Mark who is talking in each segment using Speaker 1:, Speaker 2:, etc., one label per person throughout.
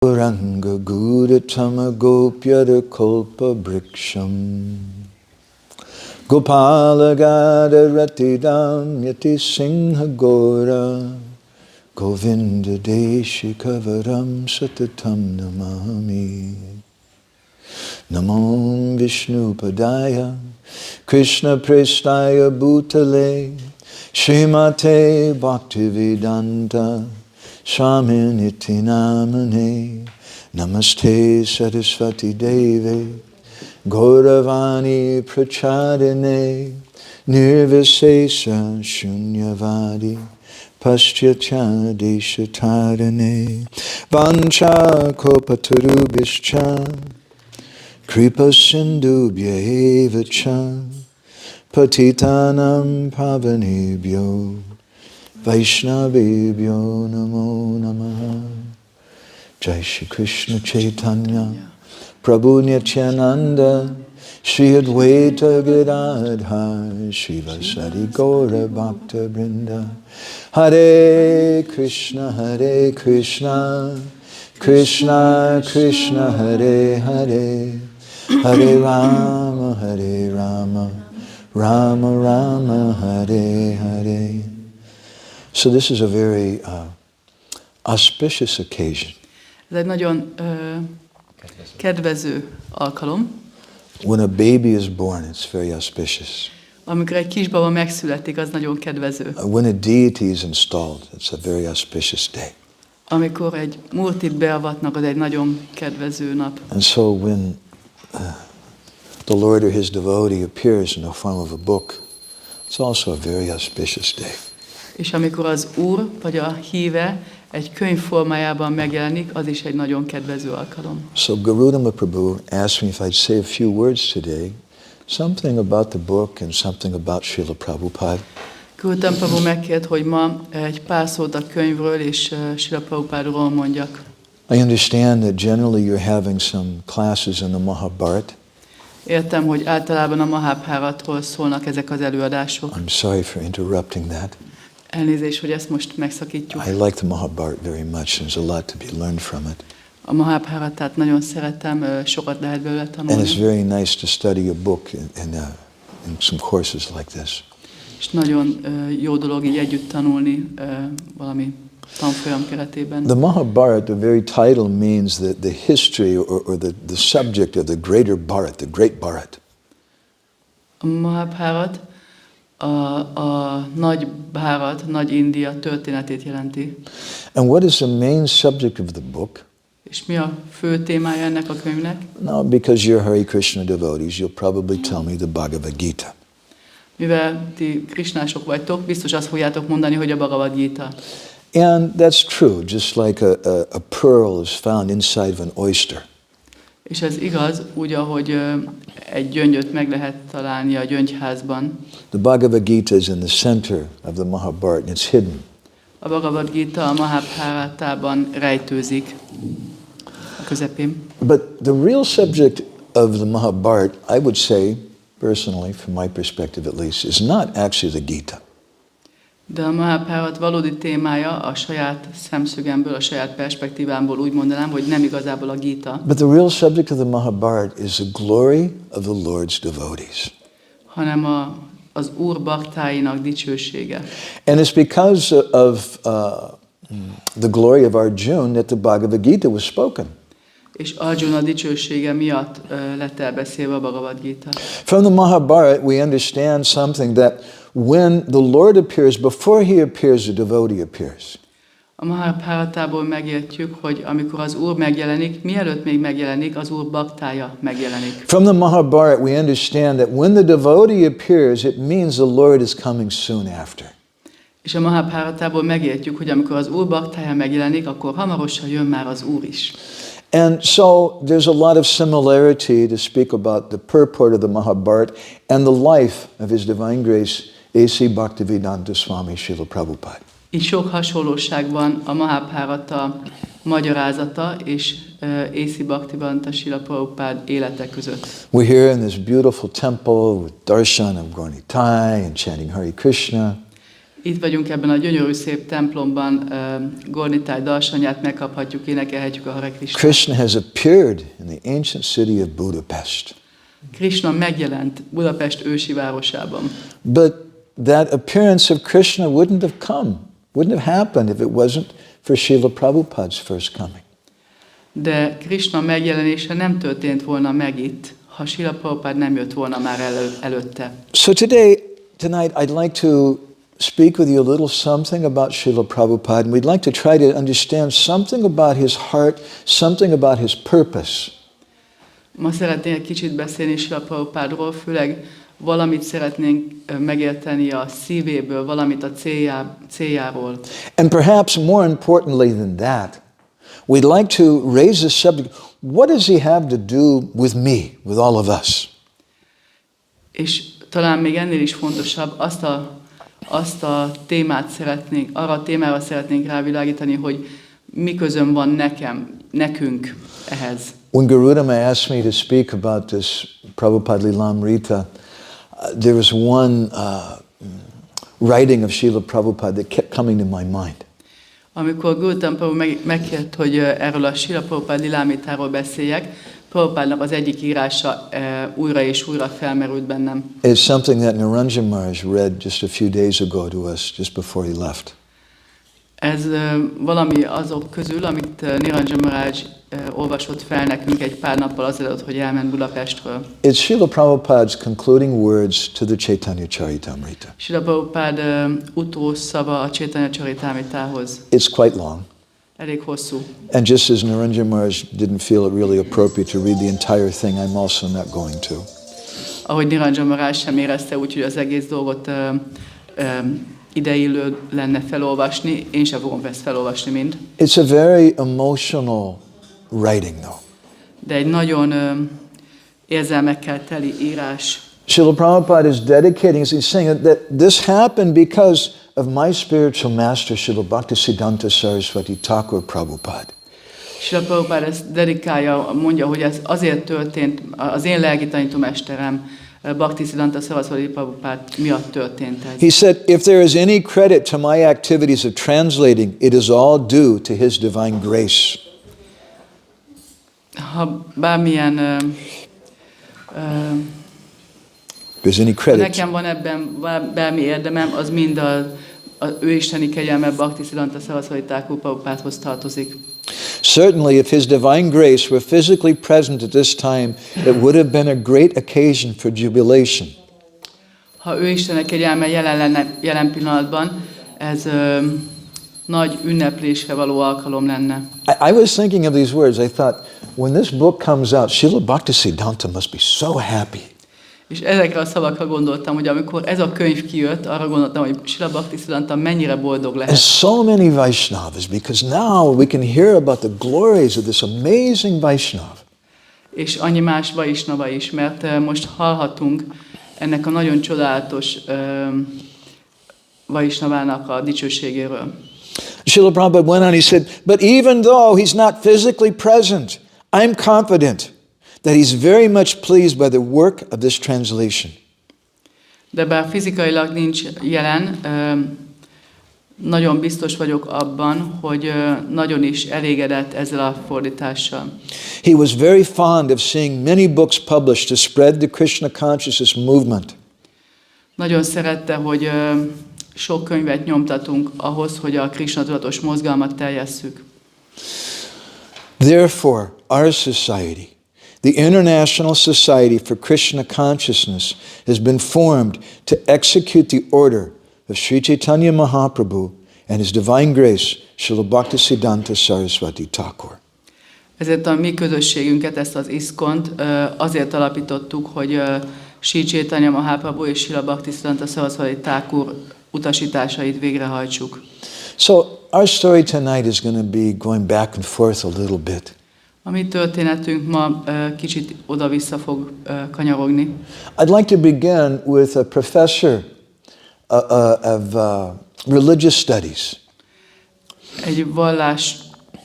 Speaker 1: Ranga Gudatama Gopyada Kolpa Briksham Gopala Gada Ratidam Yati Singha Gora Govinda Deshi Kavaram Satatam Namami Namom Vishnu Padaya Krishna Prestaya Bhutale Srimate Bhaktivedanta Swaminiti Namane Namaste Saraswati Deve Gauravani Prachadine Nirvisesa Shunyavadi Paschatya Deshatarane Vancha Kopatarubhischa Kripa Sindhubhya Evacha Patitanam Pavanebhyo Vaishnavebhyo Namo Namaha Jai Shri Krishna Chaitanya Prabhu Nityananda Shri Advaita Gadadhar Shri Vasari Gaura Bhakta Vrinda Hare Krishna Krishna Krishna Hare Hare Hare Rama Rama Rama Hare Hare. So this is a very auspicious occasion.
Speaker 2: Ez egy nagyon kedvező alkalom.
Speaker 1: When a baby is born, it's very auspicious.
Speaker 2: Amikor egy kisbaba megszületik, az nagyon kedvező.
Speaker 1: When a deity is installed, it's a very auspicious day.
Speaker 2: Amikor egy murtit beavatnak, az egy nagyon kedvező nap.
Speaker 1: And so when the Lord or his devotee appears in the form of a book, it's also a very auspicious day.
Speaker 2: És amikor az Úr vagy a híve egy könyv formájában megjelenik, az is egy nagyon kedvező alkalom.
Speaker 1: So Garudama Prabhu asked me if I'd say a few words today, something about the book and something about Śrīla Prabhupāda.
Speaker 2: Garudama Prabhu megkért, hogy ma egy pár szót a könyvről és Śrīla Prabhupádról mondjak.
Speaker 1: I understand that generally you're having some classes in the Mahabharata.
Speaker 2: Értem, hogy általában a Mahabháratról szólnak ezek az előadások.
Speaker 1: I'm sorry for interrupting that.
Speaker 2: Elnézést, hogy ezt most megszakítjuk.
Speaker 1: I like the Mahabharata very much. There's a lot to be learned from it.
Speaker 2: A Mahabháratát nagyon szeretem, sokat lehet belőle tanulni.
Speaker 1: And it's very nice to study a book in some courses like this.
Speaker 2: És nagyon jó dolog így együtt tanulni valami tanfolyam keretében.
Speaker 1: The Mahabharata, the very title means the history or the subject of the greater Bharat, the great Bharat.
Speaker 2: A Mahabhárat a nagy Bharat, nagy India történetét jelenti.
Speaker 1: And what is the main subject of the book?
Speaker 2: És mi a fő témája ennek a könyvnek?
Speaker 1: Now, because you're Hare Krishna devotees, you'll probably tell me the Bhagavad Gita.
Speaker 2: Mivel ti krisnások vagytok, biztos azt fogjátok mondani, hogy a Bhagavad Gita.
Speaker 1: And that's true, just like a pearl is found inside of an oyster.
Speaker 2: És ez igaz, úgy, ahogy egy gyöngyöt meg lehet találni a gyöngyházban.
Speaker 1: The Bhagavad Gita is in the center of the Mahabharata, and it's hidden.
Speaker 2: A Bhagavad Gita a Mahabháratában rejtőzik a közepén.
Speaker 1: But the real subject of the Mahabharata, I would say, personally, from my perspective at least, is not actually the Gita.
Speaker 2: De a Mahabhárat valódi témája a saját szemszögemből, a saját perspektívámból úgy mondanám, hogy nem igazából a Gita.
Speaker 1: But the real subject of the Mahabharata is the glory of the Lord's devotees.
Speaker 2: Hanem az Úr baktáinak dicsősége.
Speaker 1: And it's because of the glory of Arjuna that the Bhagavad Gita was spoken.
Speaker 2: És Arjuna dicsősége miatt lett elbeszélve a Bhagavad Gita.
Speaker 1: From the Mahabharata we understand something that when the Lord appears, before he appears, the devotee appears.
Speaker 2: A Mahabháratából megértjük, hogy amikor az Úr megjelenik, mielőtt még megjelenik, az Úr baktája megjelenik.
Speaker 1: From the Mahabharata we understand that when the devotee appears, it means the Lord is coming soon after.
Speaker 2: És a Mahabháratából megértjük, hogy amikor az Úr baktája megjelenik, akkor hamarosan jön már az Úr is.
Speaker 1: And so there's a lot of similarity to speak about the purport of the Mahabharata and the life of His Divine Grace, A.C. Bhaktivedanta Swami Śrīla Prabhupāda.
Speaker 2: Így sok hasonlóság van a Mahabhárata magyarázata és A.C. Bhaktivedanta Śrīla Prabhupāda élete között.
Speaker 1: We're here in this beautiful temple with darshan of Gaura Nitai and chanting Hare Krishna.
Speaker 2: Itt vagyunk ebben a gyönyörű szép templomban, Gornitáj darsanyát megkaphatjuk, énekelhetjük a Hare Krishnát.
Speaker 1: Krishna has appeared in the ancient city of Budapest.
Speaker 2: Krishna megjelent Budapest ősi városában.
Speaker 1: But that appearance of Krishna wouldn't have happened if it wasn't for Śrīla Prabhupāda's first coming.
Speaker 2: De Krishna megjelenése nem történt volna meg itt, ha Śrīla Prabhupāda nem jött volna már előtte.
Speaker 1: So tonight I'd like to speak with you a little something about Śrīla Prabhupāda, and we'd like to try to understand something about his heart, something about his purpose.
Speaker 2: Ma szeretnék egy kicsit beszélni Śrīla Prabhupádról, főleg valamit szeretnénk megérteni a szívéből, valamit a céljáról.
Speaker 1: And perhaps more importantly than that, we'd like to raise the subject, what does he have to do with me, with all of us?
Speaker 2: És talán még ennél is fontosabb, azt a témát szeretnénk, arra a témára szeretnénk rávilágítani, hogy mi közöm van nekünk ehhez.
Speaker 1: When Garudama asked me to speak about this Prabhupāda-līlāmṛta, there was one writing of Śrīla Prabhupāda that kept coming to my mind.
Speaker 2: Amikor Gautam Prabhu megkért, hogy erről a Śrīla Prabhupāda-līlāmṛtáról beszéljek, Prabhupádnak az egyik írása újra és újra felmerült bennem.
Speaker 1: It's something that Niranjan Maharaj read just a few days ago to us, just before he left.
Speaker 2: Ez valami azok közül, amit Niranjan Maharaj olvasott fel nekünk egy pár nappal azelőtt, hogy elment Budapestről.
Speaker 1: It's Śrīla Prabhupāda's concluding words to the Chaitanya Charitamrita.
Speaker 2: Śrīla Prabhupāda utószava a Chaitanya Charitamritához.
Speaker 1: It's quite long.
Speaker 2: Elég hosszú.
Speaker 1: And just as Niranjan Maharaj didn't feel it really appropriate to read the entire thing, I'm also not going to.
Speaker 2: Ahogy Niranjan Maharaj sem érezte úgy, hogy az egész dolgot ideillő lenne felolvasni, én sem fogom ezt felolvasni mind.
Speaker 1: It's a very emotional writing though.
Speaker 2: De egy nagyon érzelmekkel teli írás.
Speaker 1: Śrīla Prabhupāda is dedicating, he's saying that this happened because of my spiritual master, Śrīla Bhaktisiddhanta Saraswati Thakur Prabhupada.
Speaker 2: Śrīla Prabhupāda ezt dedikálja, mondja, hogy ez azért történt, az én lelki tanítómesterem, Bhaktisiddhanta Saraswati Prabhupád miatt történt ez.
Speaker 1: He said, if there is any credit to my activities of translating, it is all due to his divine grace.
Speaker 2: Ha bármilyen
Speaker 1: There's any credit.
Speaker 2: nekem van ebben bármi érdemem, az mind az ő isteni kegyelme Bhaktisiddhanta Saraswati Thakur Prabhupádhoz tartozik.
Speaker 1: Certainly, if his divine grace were physically present at this time, it would have been a great occasion for jubilation.
Speaker 2: Ha ő istenek kegyelme jelen lenne jelen pillanatban, ez nagy ünneplésre való alkalom lenne.
Speaker 1: I was thinking of these words. I thought, when this book comes out, Śrīla Bhaktisiddhanta must be so happy.
Speaker 2: És ezekre a szavakra gondoltam, hogy amikor ez a könyv kijött, arra gondoltam, hogy Śrīla Bhaktisiddhanta mennyire boldog lehet.
Speaker 1: And so many Vaishnavas, because now we can hear about the glories of this amazing Vaishnav.
Speaker 2: És annyi más Vaishnava is, mert most hallhatunk ennek a nagyon csodálatos Vaishnavának a dicsőségéről.
Speaker 1: Śrīla Prabhupada went on, he said, but even though he's not physically present, I'm confident that he's very much pleased by the work of this translation.
Speaker 2: De bár fizikailag nincs jelen, nagyon biztos vagyok abban, hogy nagyon is elégedett ezzel a fordítással.
Speaker 1: He was very fond of seeing many books published to spread the Krishna consciousness movement.
Speaker 2: Nagyon szerette, hogy sok könyvet nyomtatunk ahhoz, hogy a Krishna tudatos mozgalmat terjesszük.
Speaker 1: Therefore, our society, the International Society for Krishna Consciousness, has been formed to execute the order of Sri Chaitanya Mahaprabhu and His Divine Grace, Śrīla Bhaktisiddhanta Saraswati Thakur.
Speaker 2: Ezért a mi közösségünket, ezt az ISKCON-t azért alapítottuk, hogy Sri Chaitanya Mahaprabhu és Śrīla Bhaktisiddhanta Saraswati Thakur utasításait végrehajtsuk.
Speaker 1: So our story tonight is going to be going back and forth a little bit.
Speaker 2: A mi történetünk ma kicsit oda-vissza fog kanyarogni.
Speaker 1: I'd like to begin with a professor of religious studies.
Speaker 2: Egy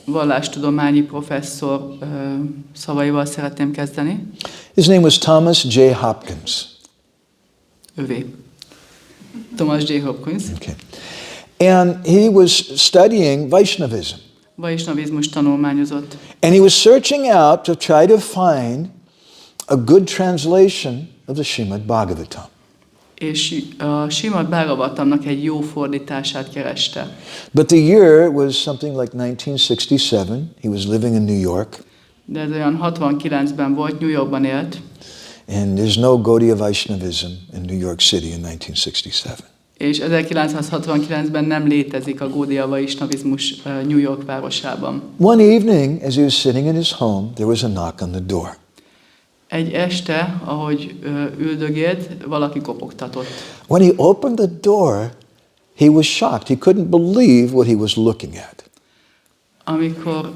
Speaker 2: vallástudományi professzor szavaival szeretném kezdeni.
Speaker 1: His name was Thomas J. Hopkins.
Speaker 2: Övé. Thomas J. Hopkins.
Speaker 1: Okay. And he was studying Vaishnavism.
Speaker 2: Vaishnavizmus tanulmányozott.
Speaker 1: And he was searching out to try to find a good translation of the Śrīmad Bhagavatam.
Speaker 2: És a Śrīmad Bhagavatamnak egy jó fordítását kereste.
Speaker 1: But the year was something like 1967. He was living in New York.
Speaker 2: De ez olyan 69-ben volt, New Yorkban élt.
Speaker 1: And there's no Gaudiya Vaishnavism in New York City in 1967.
Speaker 2: És 1969-ben nem létezik a Gaudiya Vaishnavizmus New York városában.
Speaker 1: One evening, as he was sitting in his home, there was a knock on the door.
Speaker 2: Egy este, ahogy üldögélt, valaki kopogtatott.
Speaker 1: When he opened the door, he was shocked. He couldn't believe what he was looking at.
Speaker 2: Amikor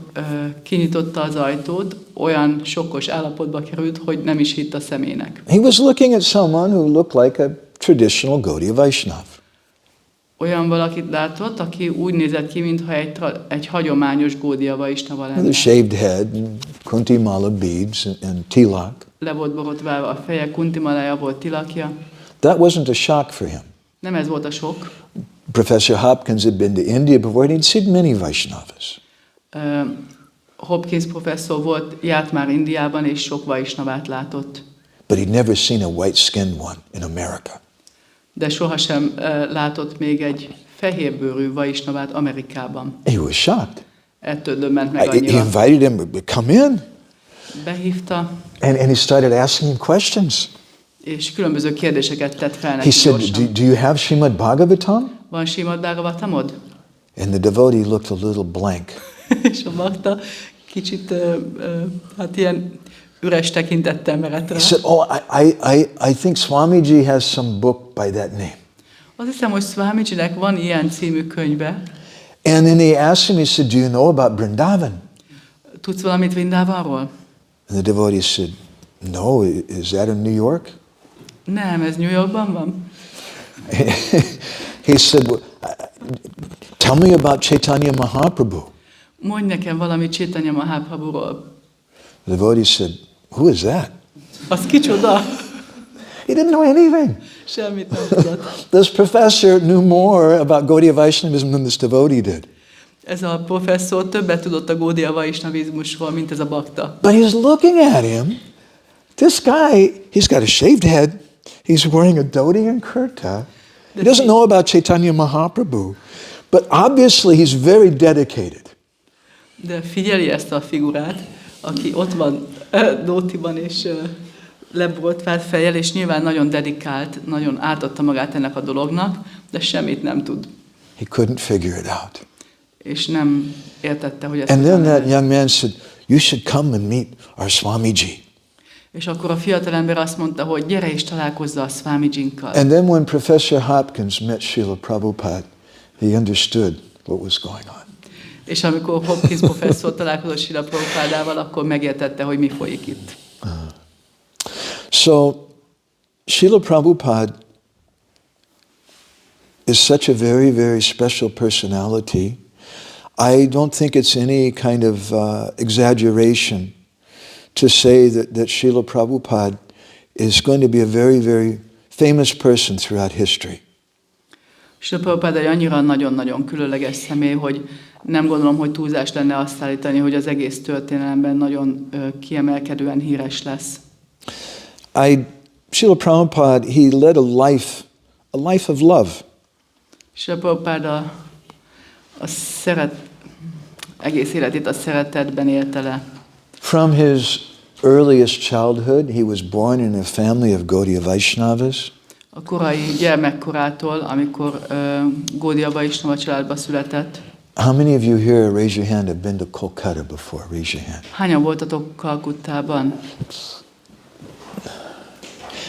Speaker 2: kinyitotta az ajtót, olyan sokkos állapotba került, hogy nem is hitt a szemének.
Speaker 1: He was looking at someone who looked like a traditional Gaudiya Vaishnav.
Speaker 2: Olyan valakit látott, aki úgy nézett ki, mintha egy hagyományos Gaudiya Vaishnava
Speaker 1: With a
Speaker 2: lenne.
Speaker 1: shaved head, and kunti mala beads, and tilak.
Speaker 2: Le volt borotválva a feje, kuntimalája volt, tilakja.
Speaker 1: That wasn't a shock for him.
Speaker 2: Nem ez volt a sok.
Speaker 1: Professor Hopkins had been to India before, and he'd seen many Vaishnavas.
Speaker 2: Hopkins professzor volt, járt már Indiában, és sok Vaishnavát látott.
Speaker 1: But he'd never seen a white-skinned one in America.
Speaker 2: De sohasem látott még egy fehérbőrű Vaishnavát Amerikában.
Speaker 1: He was shocked.
Speaker 2: Ettől döbbent meg
Speaker 1: He
Speaker 2: annyira.
Speaker 1: invited him to come in,
Speaker 2: Behívta,
Speaker 1: and he started asking him questions.
Speaker 2: és különböző kérdéseket tett fel
Speaker 1: He
Speaker 2: neki
Speaker 1: said,
Speaker 2: gyorsan.
Speaker 1: do you have Śrīmad Bhagavatam?
Speaker 2: Van Śrīmad Bhagavatamod?
Speaker 1: And the devotee looked a little blank.
Speaker 2: És a bakta kicsit, hát ilyen üres tekintettel merett rá.
Speaker 1: He said, oh, I think Swamiji has some book by that name.
Speaker 2: Azt hiszem, hogy Swamijinek van ilyen című könyve.
Speaker 1: And then he asked him, he said, do you know about Vrindavan?
Speaker 2: Tudsz valamit Vrindavanról?
Speaker 1: And the devotee said, no, is that in New York?
Speaker 2: Nem, ez New Yorkban van.
Speaker 1: He said, well, tell me about Chaitanya Mahaprabhu.
Speaker 2: Mondj nekem valamit Chaitanya Mahaprabhuról.
Speaker 1: The devotee said, who is that?
Speaker 2: Az kicsoda?
Speaker 1: He didn't know anything.
Speaker 2: Semmit nem tudott.
Speaker 1: This professor knew more about Gaudiya Vaishnavism than this devotee did.
Speaker 2: Ez a professzor többet tudott a Gaudiya Vaishnavizmusról, mint ez a bakta.
Speaker 1: But he's looking at him. This guy, he's got a shaved head. He's wearing a dhoti and kurta. He doesn't know about Chaitanya Mahaprabhu. But obviously he's very dedicated.
Speaker 2: De figyeli ezt a figurát, aki ott van dhótiban és leborotvált fejjel, és nyilván nagyon dedikált, nagyon átadta magát ennek a dolognak, de semmit nem tud.
Speaker 1: He couldn't figure it out.
Speaker 2: És nem értette, hogy ezt
Speaker 1: And then
Speaker 2: hogyan
Speaker 1: that
Speaker 2: lehet.
Speaker 1: young man said, you should come and meet our Swamiji.
Speaker 2: És akkor a fiatalember azt mondta, hogy gyere és találkozza a Swamijinkkal.
Speaker 1: And then when Professor Hopkins met Śrīla Prabhupāda, he understood what was going on.
Speaker 2: És amikor Hopkins professzor találkozott Śrīla Prabhupádával, akkor megértette, hogy mi folyik itt.
Speaker 1: So, Śrīla Prabhupāda is such a very, very special personality. I don't think it's any kind of exaggeration to say that Śrīla Prabhupāda is going to be a very, very famous person throughout history.
Speaker 2: Śrīla Prabhupáda egy annyira nagyon-nagyon különleges személy, hogy nem gondolom, hogy túlzás lenne azt állítani, hogy az egész történelemben nagyon kiemelkedően híres lesz.
Speaker 1: Śrīla Prabhupāda, he led a life of love.
Speaker 2: Śrīla Prabhupáda egész életét a szeretetben élte le.
Speaker 1: From his earliest childhood, he was born in a family of Gaudiya Vaishnavas.
Speaker 2: A korai gyermekkorától, amikor Gaudiya Vaishnava családba született.
Speaker 1: How many of you here, raise your hand, have been to Kolkata before? Raise your hand.
Speaker 2: Hányan voltatok Kalkuttában?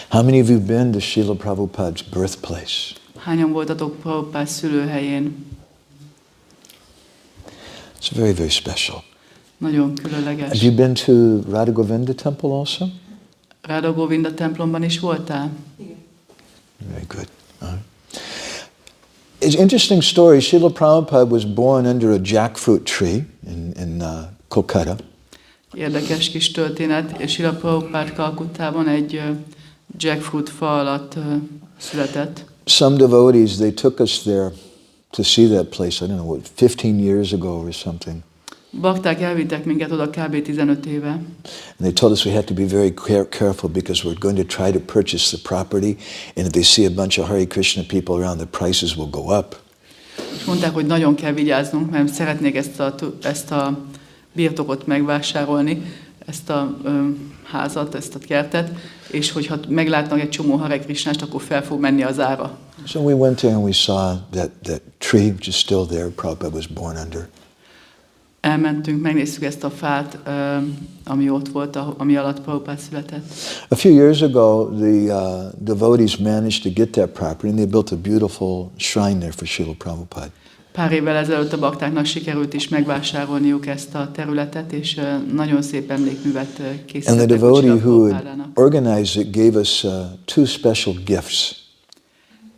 Speaker 1: How many of you been to Śrīla Prabhupāda's birthplace?
Speaker 2: Hányan voltatok Prabhupád szülőhelyén?
Speaker 1: It's very, very special.
Speaker 2: Nagyon
Speaker 1: Have
Speaker 2: különleges.
Speaker 1: you been to Radha Govinda temple also?
Speaker 2: Radha Govinda templomban is voltál?
Speaker 1: Very good. All right. It's an interesting story. Śrīla Prabhupāda was born under a jackfruit tree in Kolkata.
Speaker 2: Érdekes kis történet. És Śrīla Prabhupád Kalkuttában egy jackfruit fa alatt született.
Speaker 1: some devotees, they took us there to see that place, I don't know, what, 15 years ago or something.
Speaker 2: Bakták elvittek minket oda kb. 15 éve.
Speaker 1: And they told us we had to be very careful because we're going to try to purchase the property, and if they see a bunch of Hare Krishna people around, the prices will go up.
Speaker 2: És mondták, hogy nagyon kell vigyáznunk, mert szeretnék ezt a birtokot megvásárolni, ezt a házat, ezt a kertet, és hogyha meglátnak egy csomó Hare Krisnást, akkor fel fog menni az ára.
Speaker 1: So we went there and we saw that tree which is still there, Prabhupada was born under.
Speaker 2: Elmentünk, megnéztük ezt a fát, ami ott volt, ami alatt Prabhupád született.
Speaker 1: A few years ago, the devotees managed to get that property, and they built a beautiful shrine there for Śrīla Prabhupāda.
Speaker 2: Pár évvel ezelőtt a baktáknak sikerült is megvásárolniuk ezt a területet, és nagyon szép emlékművet készítettek.
Speaker 1: And the devotee who had organized it gave us two special gifts.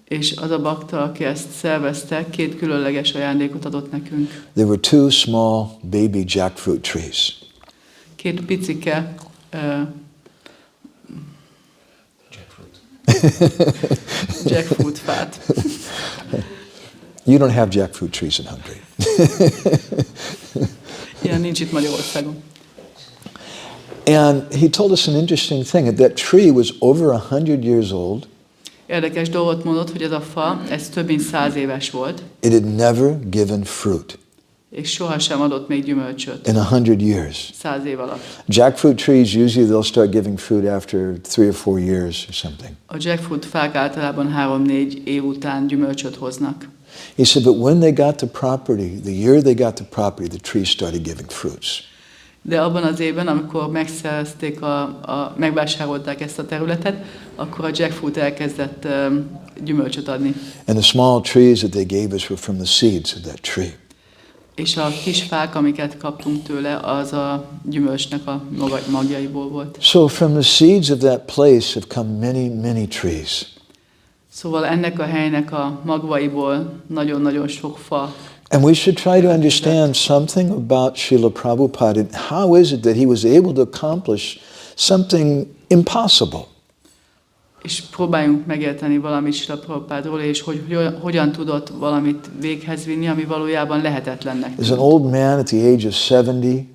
Speaker 2: És az a bakta, aki ezt szervezte, 2 különleges ajándékot adott nekünk.
Speaker 1: There were 2 small baby jackfruit trees.
Speaker 2: 2 picike jackfruit fát.
Speaker 1: You don't have jackfruit trees in Hungary.
Speaker 2: Ilyen nincs itt Magyarországon.
Speaker 1: And he told us an interesting thing. That tree was over 100 years old.
Speaker 2: Érdekes dolgot mondott, hogy ez a fa, ez több mint 100 éves volt.
Speaker 1: It had never given fruit.
Speaker 2: És sohasem adott még gyümölcsöt.
Speaker 1: In 100 years.
Speaker 2: 100 év alatt.
Speaker 1: Jackfruit trees, usually they'll start giving fruit after 3 or 4 years or something.
Speaker 2: A jackfruit fák általában 3-4 év után gyümölcsöt hoznak.
Speaker 1: He said, but when they got the property, the year they got the property, the tree started giving fruits.
Speaker 2: De abban az évben, amikor megszerezték, megvásárolták ezt a területet, akkor a jackfruit elkezdett gyümölcsöt adni.
Speaker 1: And the small trees that they gave us were from the seeds of that tree.
Speaker 2: És a kis fák, amiket kaptunk tőle, az a gyümölcsnek a magjaiból volt.
Speaker 1: So from the seeds of that place have come many, many trees.
Speaker 2: Szóval ennek a helynek a magvaiból nagyon-nagyon sok fa.
Speaker 1: And we should try to understand something about Śrīla Prabhupāda and how is it that he was able to accomplish something impossible.
Speaker 2: És próbáljunk megérteni valamit Śrīla Prabhupádról, és hogy hogyan tudott valamit véghez vinni, ami valójában lehetetlennek tűnt.
Speaker 1: As an old man at the age of 70,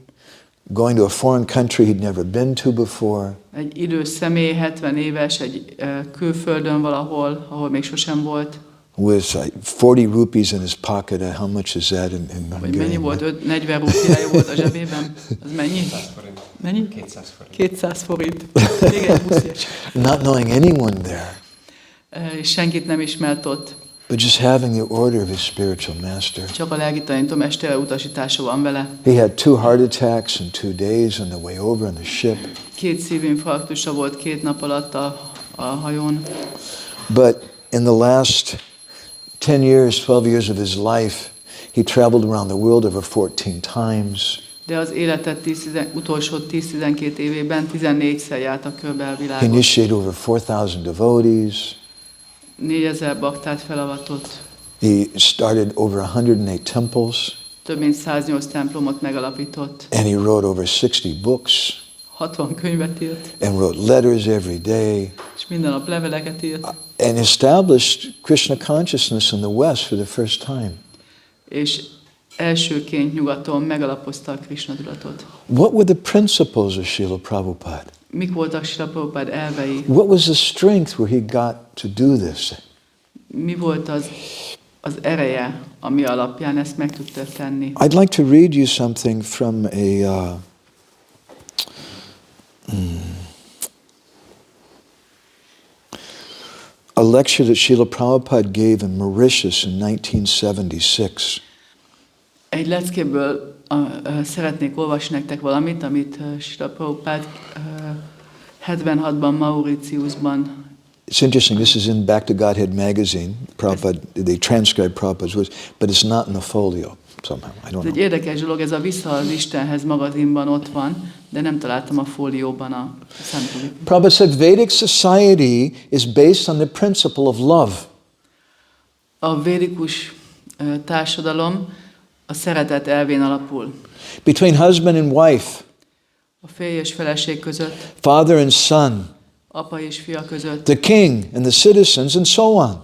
Speaker 1: going to a foreign country he'd never been to before.
Speaker 2: Egy idős személy, 70 éves, egy külföldön valahol, ahol még sosem volt.
Speaker 1: With 40 rupees in his pocket, how much is that in
Speaker 2: Hungarian? Mennyi volt? 40 rupiája volt a zsebében? Az mennyi?
Speaker 3: 200 forint.
Speaker 2: Mennyi?
Speaker 3: 200 forint.
Speaker 2: 200 forint. Még egy buszjegy.
Speaker 1: Not knowing anyone there.
Speaker 2: És senkit nem ismert ott.
Speaker 1: But just having the order of his spiritual master.
Speaker 2: Csak a lelki tanítómestere utasítása van vele.
Speaker 1: He had 2 heart attacks in 2 days on the way over on the ship.
Speaker 2: 2 szívinfarktusa volt 2 nap alatt a hajón.
Speaker 1: But in the last 10 years, 12 years of his life, he traveled around the world over 14 times.
Speaker 2: De az életet utolsó 10-12 évében 14-szer jártak körbe a
Speaker 1: He
Speaker 2: világot.
Speaker 1: initiated over 4,000 devotees.
Speaker 2: 4000 baktát felavatott.
Speaker 1: He started over 108 temples.
Speaker 2: Több mint 108 templomot megalapított.
Speaker 1: And he wrote over 60 books.
Speaker 2: 60 könyvet írt.
Speaker 1: And wrote letters every day.
Speaker 2: És minden nap leveleket írt.
Speaker 1: And established Krishna consciousness in the West for the first time.
Speaker 2: És elsőként nyugaton megalapozta a Krishna tudatot.
Speaker 1: What were the principles of Śrīla Prabhupāda?
Speaker 2: Mik voltak Śrīla Prabhupád elvei?
Speaker 1: What was the strength where he got to do this?
Speaker 2: Mi volt az ereje, ami alapján ezt meg tudta tenni?
Speaker 1: I'd like to read you something from a lecture that Śrīla Prabhupāda gave in Mauritius in 1976.
Speaker 2: Egy leckéből szeretnék olvasni nektek valamit, amit Śrīla Prabhupád 76-ban Mauritiusban.
Speaker 1: It's interesting, this is in Back to Godhead magazine. Prabhupada, they transcribed Prabhupada's words, but it's not in the folio somehow. I don't
Speaker 2: Ez egy
Speaker 1: know.
Speaker 2: érdekes dolog, ez a Vissza az Istenhez magazinban ott van, de nem találtam a fólióban a szemtúlit.
Speaker 1: Prabhupada said Vedic society is based on the principle of love.
Speaker 2: A védikus társadalom a szeretet elvén alapul.
Speaker 1: Between husband and wife,
Speaker 2: A férj és feleség között,
Speaker 1: father and son,
Speaker 2: apa és fia között,
Speaker 1: the king and the citizens, and so on.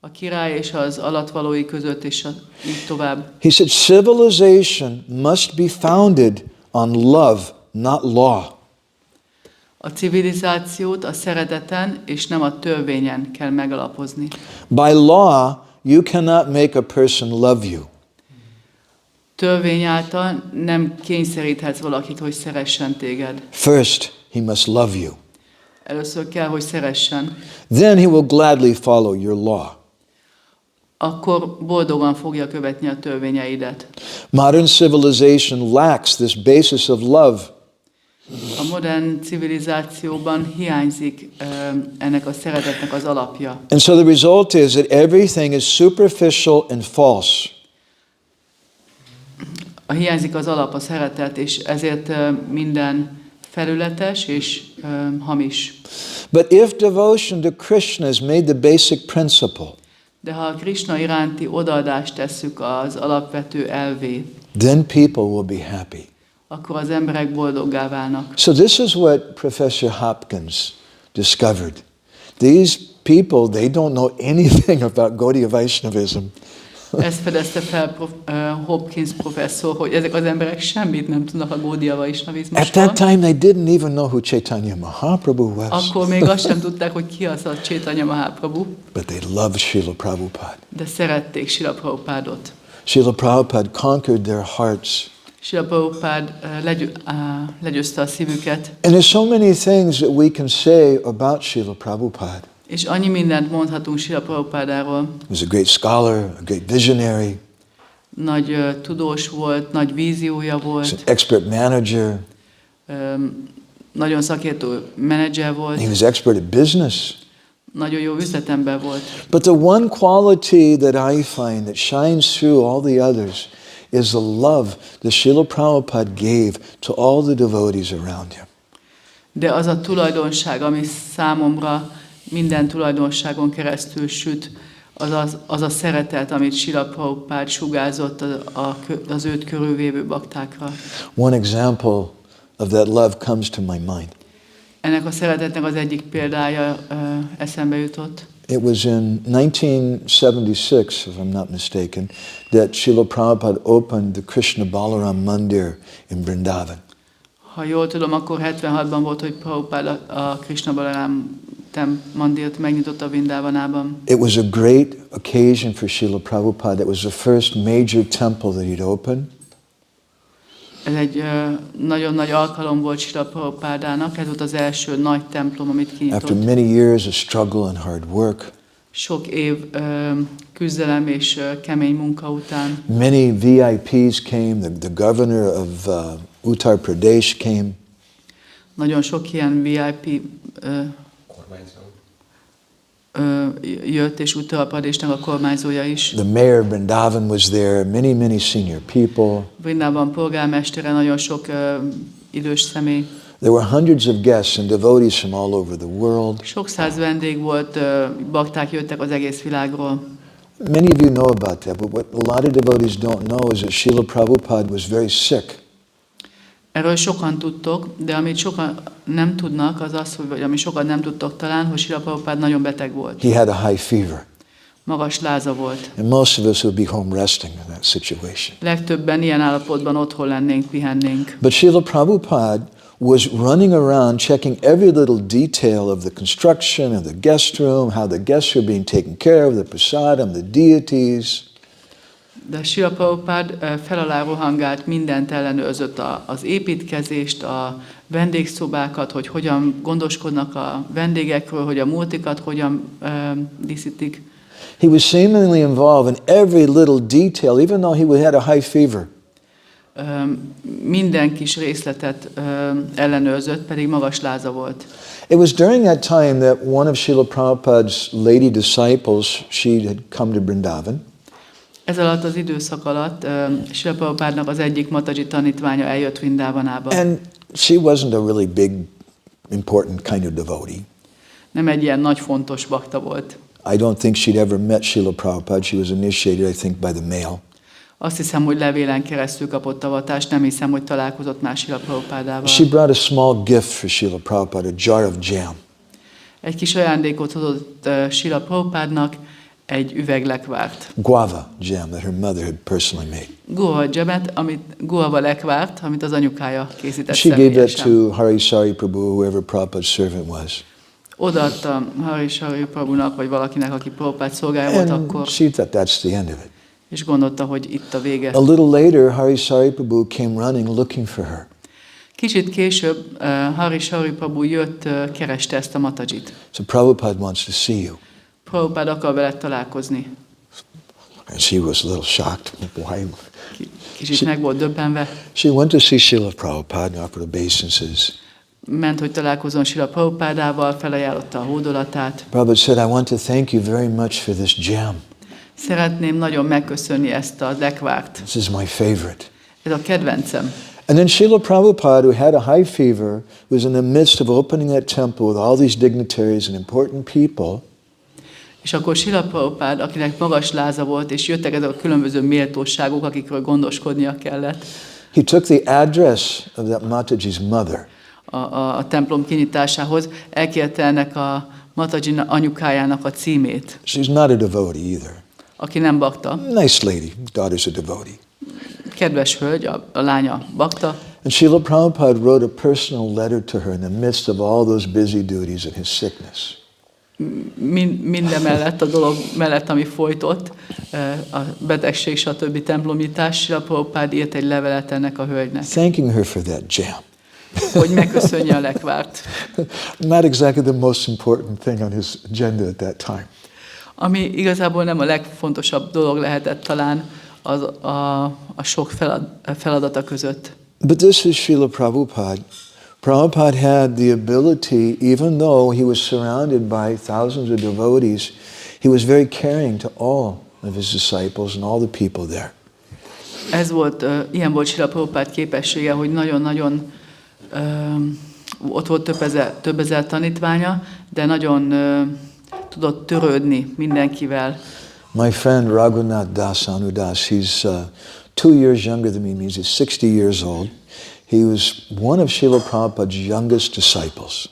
Speaker 2: a király és az alattvalói között, és így tovább.
Speaker 1: He said, civilization must be founded on love, not law.
Speaker 2: A civilizációt a szereteten és nem a törvényen kell megalapozni.
Speaker 1: By law, you cannot make a person love you.
Speaker 2: Törvény által nem kényszeríthetsz valakit, hogy szeressen téged.
Speaker 1: First, he must love you.
Speaker 2: Először kell, hogy szeressen.
Speaker 1: Then he will gladly follow your law.
Speaker 2: Akkor boldogan fogja követni a törvényeidet.
Speaker 1: Modern civilization lacks this basis of love.
Speaker 2: A modern civilizációban hiányzik ennek a szeretetnek az alapja.
Speaker 1: And so the result is that everything is superficial and false.
Speaker 2: Hiányzik az alap, a szeretet, és ezért minden felületes és hamis.
Speaker 1: But if devotion to Krishna is made the basic principle,
Speaker 2: De ha a Krishna iránti odaadást tesszük az alapvető elvé,
Speaker 1: then people will be happy.
Speaker 2: akkor az emberek boldoggá válnak.
Speaker 1: So this is what Professor Hopkins discovered. These people, they don't know anything about Gaudiya Vaishnavism.
Speaker 2: Ezt fedezte fel Hopkins professzor, hogy ezek az emberek semmit nem tudnak a Gaudiya
Speaker 1: At
Speaker 2: Vaishnavizmusról.
Speaker 1: that time, they didn't even know who Chaitanya Mahaprabhu was.
Speaker 2: Akkor még azt sem tudták, hogy ki az a Chaitanya Mahaprabhu,
Speaker 1: But they loved Śrīla Prabhupāda.
Speaker 2: de szerették Śrīla Prabhupádot.
Speaker 1: Śrīla Prabhupāda conquered their hearts.
Speaker 2: Śrīla Prabhupád legyőzte a szívüket,
Speaker 1: And there's so many things that we can say about Śrīla Prabhupāda.
Speaker 2: és annyi mindent mondhatunk Śrīla Prabhupádáról.
Speaker 1: He was a great scholar, a great visionary.
Speaker 2: Nagy tudós volt, nagy víziója
Speaker 1: He was
Speaker 2: volt,
Speaker 1: an expert manager.
Speaker 2: nagyon szakértő menedzser volt,
Speaker 1: He was expert at business.
Speaker 2: nagyon jó üzletember volt.
Speaker 1: But the one quality that I find that shines through all the others is the love that Śrīla Prabhupāda gave to all the devotees around him.
Speaker 2: De az a tulajdonság, ami számomra minden tulajdonságon keresztül süt, az a szeretet, amit Śrīla Prabhupád sugárzott az őt körülvévő baktákra.
Speaker 1: One example of that love comes to my mind.
Speaker 2: Ennek a szeretetnek az egyik példája eszembe jutott.
Speaker 1: It was in 1976, if I'm not mistaken, that Śrīla Prabhupāda opened the Krishna Balaram Mandir in Vrindavan.
Speaker 2: Ha jól tudom, akkor 76-ban volt, hogy Prabhupád a Krishna Balaram mandirt megnyitotta Vrindavanában.
Speaker 1: It was a great occasion for Śrīla Prabhupāda. It was the first major temple that he'd opened.
Speaker 2: Ez egy nagyon nagy alkalom volt Śrīla Prabhupádának, ez volt az első nagy templom, amit kinyitott.
Speaker 1: After many years of struggle and hard work,
Speaker 2: Sok év küzdelem és kemény munka után.
Speaker 1: many VIPs came. The governor of Uttar Pradesh came.
Speaker 2: Nagyon sok ilyen VIP jött, és Uttar Pradeshnek a kormányzója is.
Speaker 1: The mayor of Vrindavan was there, many senior people.
Speaker 2: Vrindavan polgármestere, nagyon sok idős személy.
Speaker 1: There were hundreds of guests and devotees from all over the world.
Speaker 2: Sok száz vendég volt, bakták jöttek az egész világról.
Speaker 1: Many of you know about that, but what a lot of devotees don't know is that Śrīla Prabhupāda was very sick.
Speaker 2: Erről sokan tudtok, de amit sokan nem tudnak, az az, hogy, vagy ami sokan nem tudtok talán, hogy Śrīla Prabhupāda nagyon beteg volt.
Speaker 1: He had a high fever.
Speaker 2: Magas láza volt.
Speaker 1: And most of us would be home resting in that situation.
Speaker 2: Legtöbben ilyen állapotban otthon lennénk, pihennénk.
Speaker 1: But Śrīla Prabhupāda was running around checking every little detail of the construction of the guest room, how the guests were being taken care of, the prasadam, the deities.
Speaker 2: De Śrīla Prabhupáda fel alá rohangált, mindent ellenőrzött, az építkezést, a vendégszobákat, hogy hogyan gondoskodnak a vendégekről, hogy a multikat hogyan díszítik.
Speaker 1: He was seemingly involved in every little detail, even though he had a high fever.
Speaker 2: Minden kis részletet ellenőrzött, pedig magas láza volt.
Speaker 1: It was during that time that one of Śrīla Prabhupāda's lady disciples, she had come to Vrindavan.
Speaker 2: Ez alatt az időszak alatt Śrīla Prabhupádnak az egyik Mataji tanítványa eljött Vrindavanába.
Speaker 1: And she wasn't a really big, important kind of devotee.
Speaker 2: Nem egy ilyen nagy fontos bakta volt.
Speaker 1: I don't think she'd ever met Śrīla Prabhupāda. She was initiated, I think, by the mail.
Speaker 2: Azt hiszem, hogy levélen keresztül kapott avatást, nem hiszem, hogy találkozott már Śrīla Prabhupádával.
Speaker 1: She brought a small gift for Śrīla Prabhupāda, a jar of jam.
Speaker 2: Egy kis ajándékot hozott Śrīla Prabhupádnak, egy üveg lekvárt.
Speaker 1: Guava jam that her mother had personally made.
Speaker 2: Guava jamet, guava lekvárt, amit az anyukája készített
Speaker 1: She gave that
Speaker 2: személyesen.
Speaker 1: to Harisari Prabhu, whoever Prabhupada's servant was.
Speaker 2: Odaadta Śrīla Prabhunak, vagy valakinek, aki Prabhupád szolgája volt
Speaker 1: And
Speaker 2: akkor,
Speaker 1: she thought that's the end of it.
Speaker 2: és gondolta, hogy itt a vége.
Speaker 1: A little later, Harisari Prabhu came running looking for her.
Speaker 2: Kicsit később Śrīla Prabhu jött, kereste ezt a Matajit.
Speaker 1: So Prabhupada wants to see you.
Speaker 2: Prabhupád akar veled találkozni.
Speaker 1: And she was a little shocked. Why?
Speaker 2: Kicsit meg volt döbbenve.
Speaker 1: She went to see Śrīla Prabhupada and offered obeisances.
Speaker 2: Ment, hogy találkozzon Śrīla Prabhupádával, felajánlotta a hódolatát.
Speaker 1: Prabhupada said, I want to thank you very much for this gem.
Speaker 2: Szeretném nagyon megköszönni ezt a lekvárt.
Speaker 1: This is my favorite.
Speaker 2: Ez a kedvencem.
Speaker 1: And then Śrīla Prabhupada, who had a high fever, was in the midst of opening that temple with all these dignitaries and important people.
Speaker 2: És akkor Śrīla Prabhupád, akinek magas láza volt, és jöttek ezek a különböző méltóságok, akikről gondoskodnia kellett.
Speaker 1: He took the address of that Mataji's mother.
Speaker 2: A templom kinyitásához elkérte ennek a Mataji anyukájának a címét,
Speaker 1: She's not a devotee either.
Speaker 2: aki nem bakta.
Speaker 1: Nice lady, daughter's a devotee.
Speaker 2: Kedves hölgy, a lánya bakta.
Speaker 1: And Śrīla Prabhupada wrote a personal letter to her in the midst of all those busy duties and his sickness.
Speaker 2: Minden mellett, a dolog mellett, ami folytott, a betegség, stb. Templomnyitás, Śrīla Prabhupád írt egy levelet ennek a hölgynek,
Speaker 1: Thanking her for that gem.
Speaker 2: hogy megköszönje a lekvárt.
Speaker 1: Not exactly the most important thing on his agenda at that time.
Speaker 2: Ami igazából nem a legfontosabb dolog lehetett talán a sok feladata között.
Speaker 1: But this is Śrīla Prabhupada. Prabhupada had the ability, even though he was surrounded by thousands of devotees, he was very caring to all of his disciples and all the people there.
Speaker 2: Ilyen volt Śrīla Prabhupád képessége, hogy nagyon-nagyon ott volt több ezer tanítványa, de nagyon tudott törődni mindenkivel.
Speaker 1: My friend Raghunath Das Anudas, he's 2 years younger than me, means he's 60 years old. He was one of Śrīla Prabhupada's youngest disciples.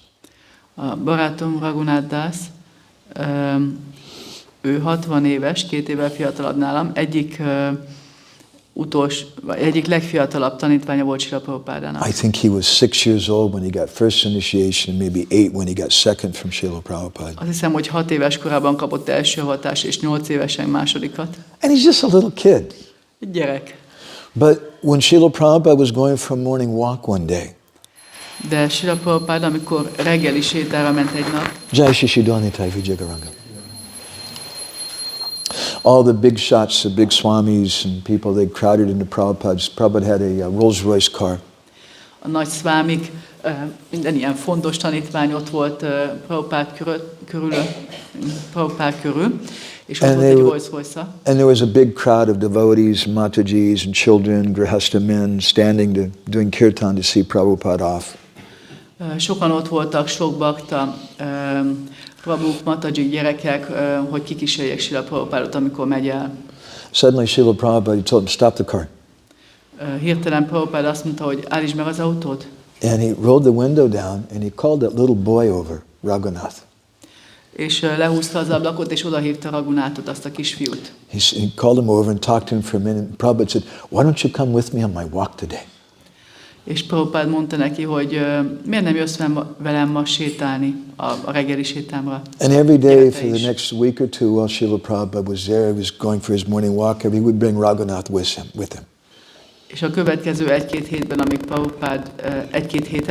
Speaker 2: A barátom Raghunath Das, ő 60 éves, 2 évvel fiatalabb nálam, egyik legfiatalabb tanítványa volt Śrīla Prabhupádának.
Speaker 1: I think he was 6 years old when he got first initiation and maybe 8 when he got second from Śrīla Prabhupada.
Speaker 2: Azt hiszem, hogy 6 éves korában kapott első avatást, és 8 évesen másodikat.
Speaker 1: And he's just a little kid.
Speaker 2: Egy gyerek.
Speaker 1: But when Śrīla Prabhupada was going for a morning walk one day,
Speaker 2: De Śrīla Prabhupád, amikor reggeli sétára ment egy nap,
Speaker 1: Jai Shishidonitai Vijagaranga. All the big shots, the big swamis and people, they crowded into Prabhupada's. Prabhupada had a Rolls-Royce car.
Speaker 2: a nagy szvámik, minden ilyen fontos tanítvány ott volt Prabhupád körül, és ott volt egy Rolls-Royce-a.
Speaker 1: And there was a big crowd of devotees, Matajis and children, Grihastha men, standing doing kirtan to see Prabhupada off.
Speaker 2: Sokan ott voltak, sok bakta, Prabhuk, Mataji gyerekek, hogy kikísérjék Śrīla Prabhupádot, amikor megy el.
Speaker 1: Suddenly Śrīla Prabhupada told him, stop the car.
Speaker 2: Hirtelen Prabhupád azt mondta, hogy állítsd meg az autót.
Speaker 1: And he rolled the window down and he called that little boy over, Raghunath.
Speaker 2: És lehúzta az ablakot, és odahívta Raghunáthot, azt a kisfiút.
Speaker 1: He called him over and talked to him for a minute. Prabhupada said, why don't you come with me on my walk today?
Speaker 2: És Prabhupád mondta neki, hogy miért nem jössz velem ma sétálni a reggeli sétámra.
Speaker 1: And every day for the next week or two while Śrīla Prabhupada was there, he was going for his morning walk, he would bring Raghunath with him.
Speaker 2: És a következő egy-két héten,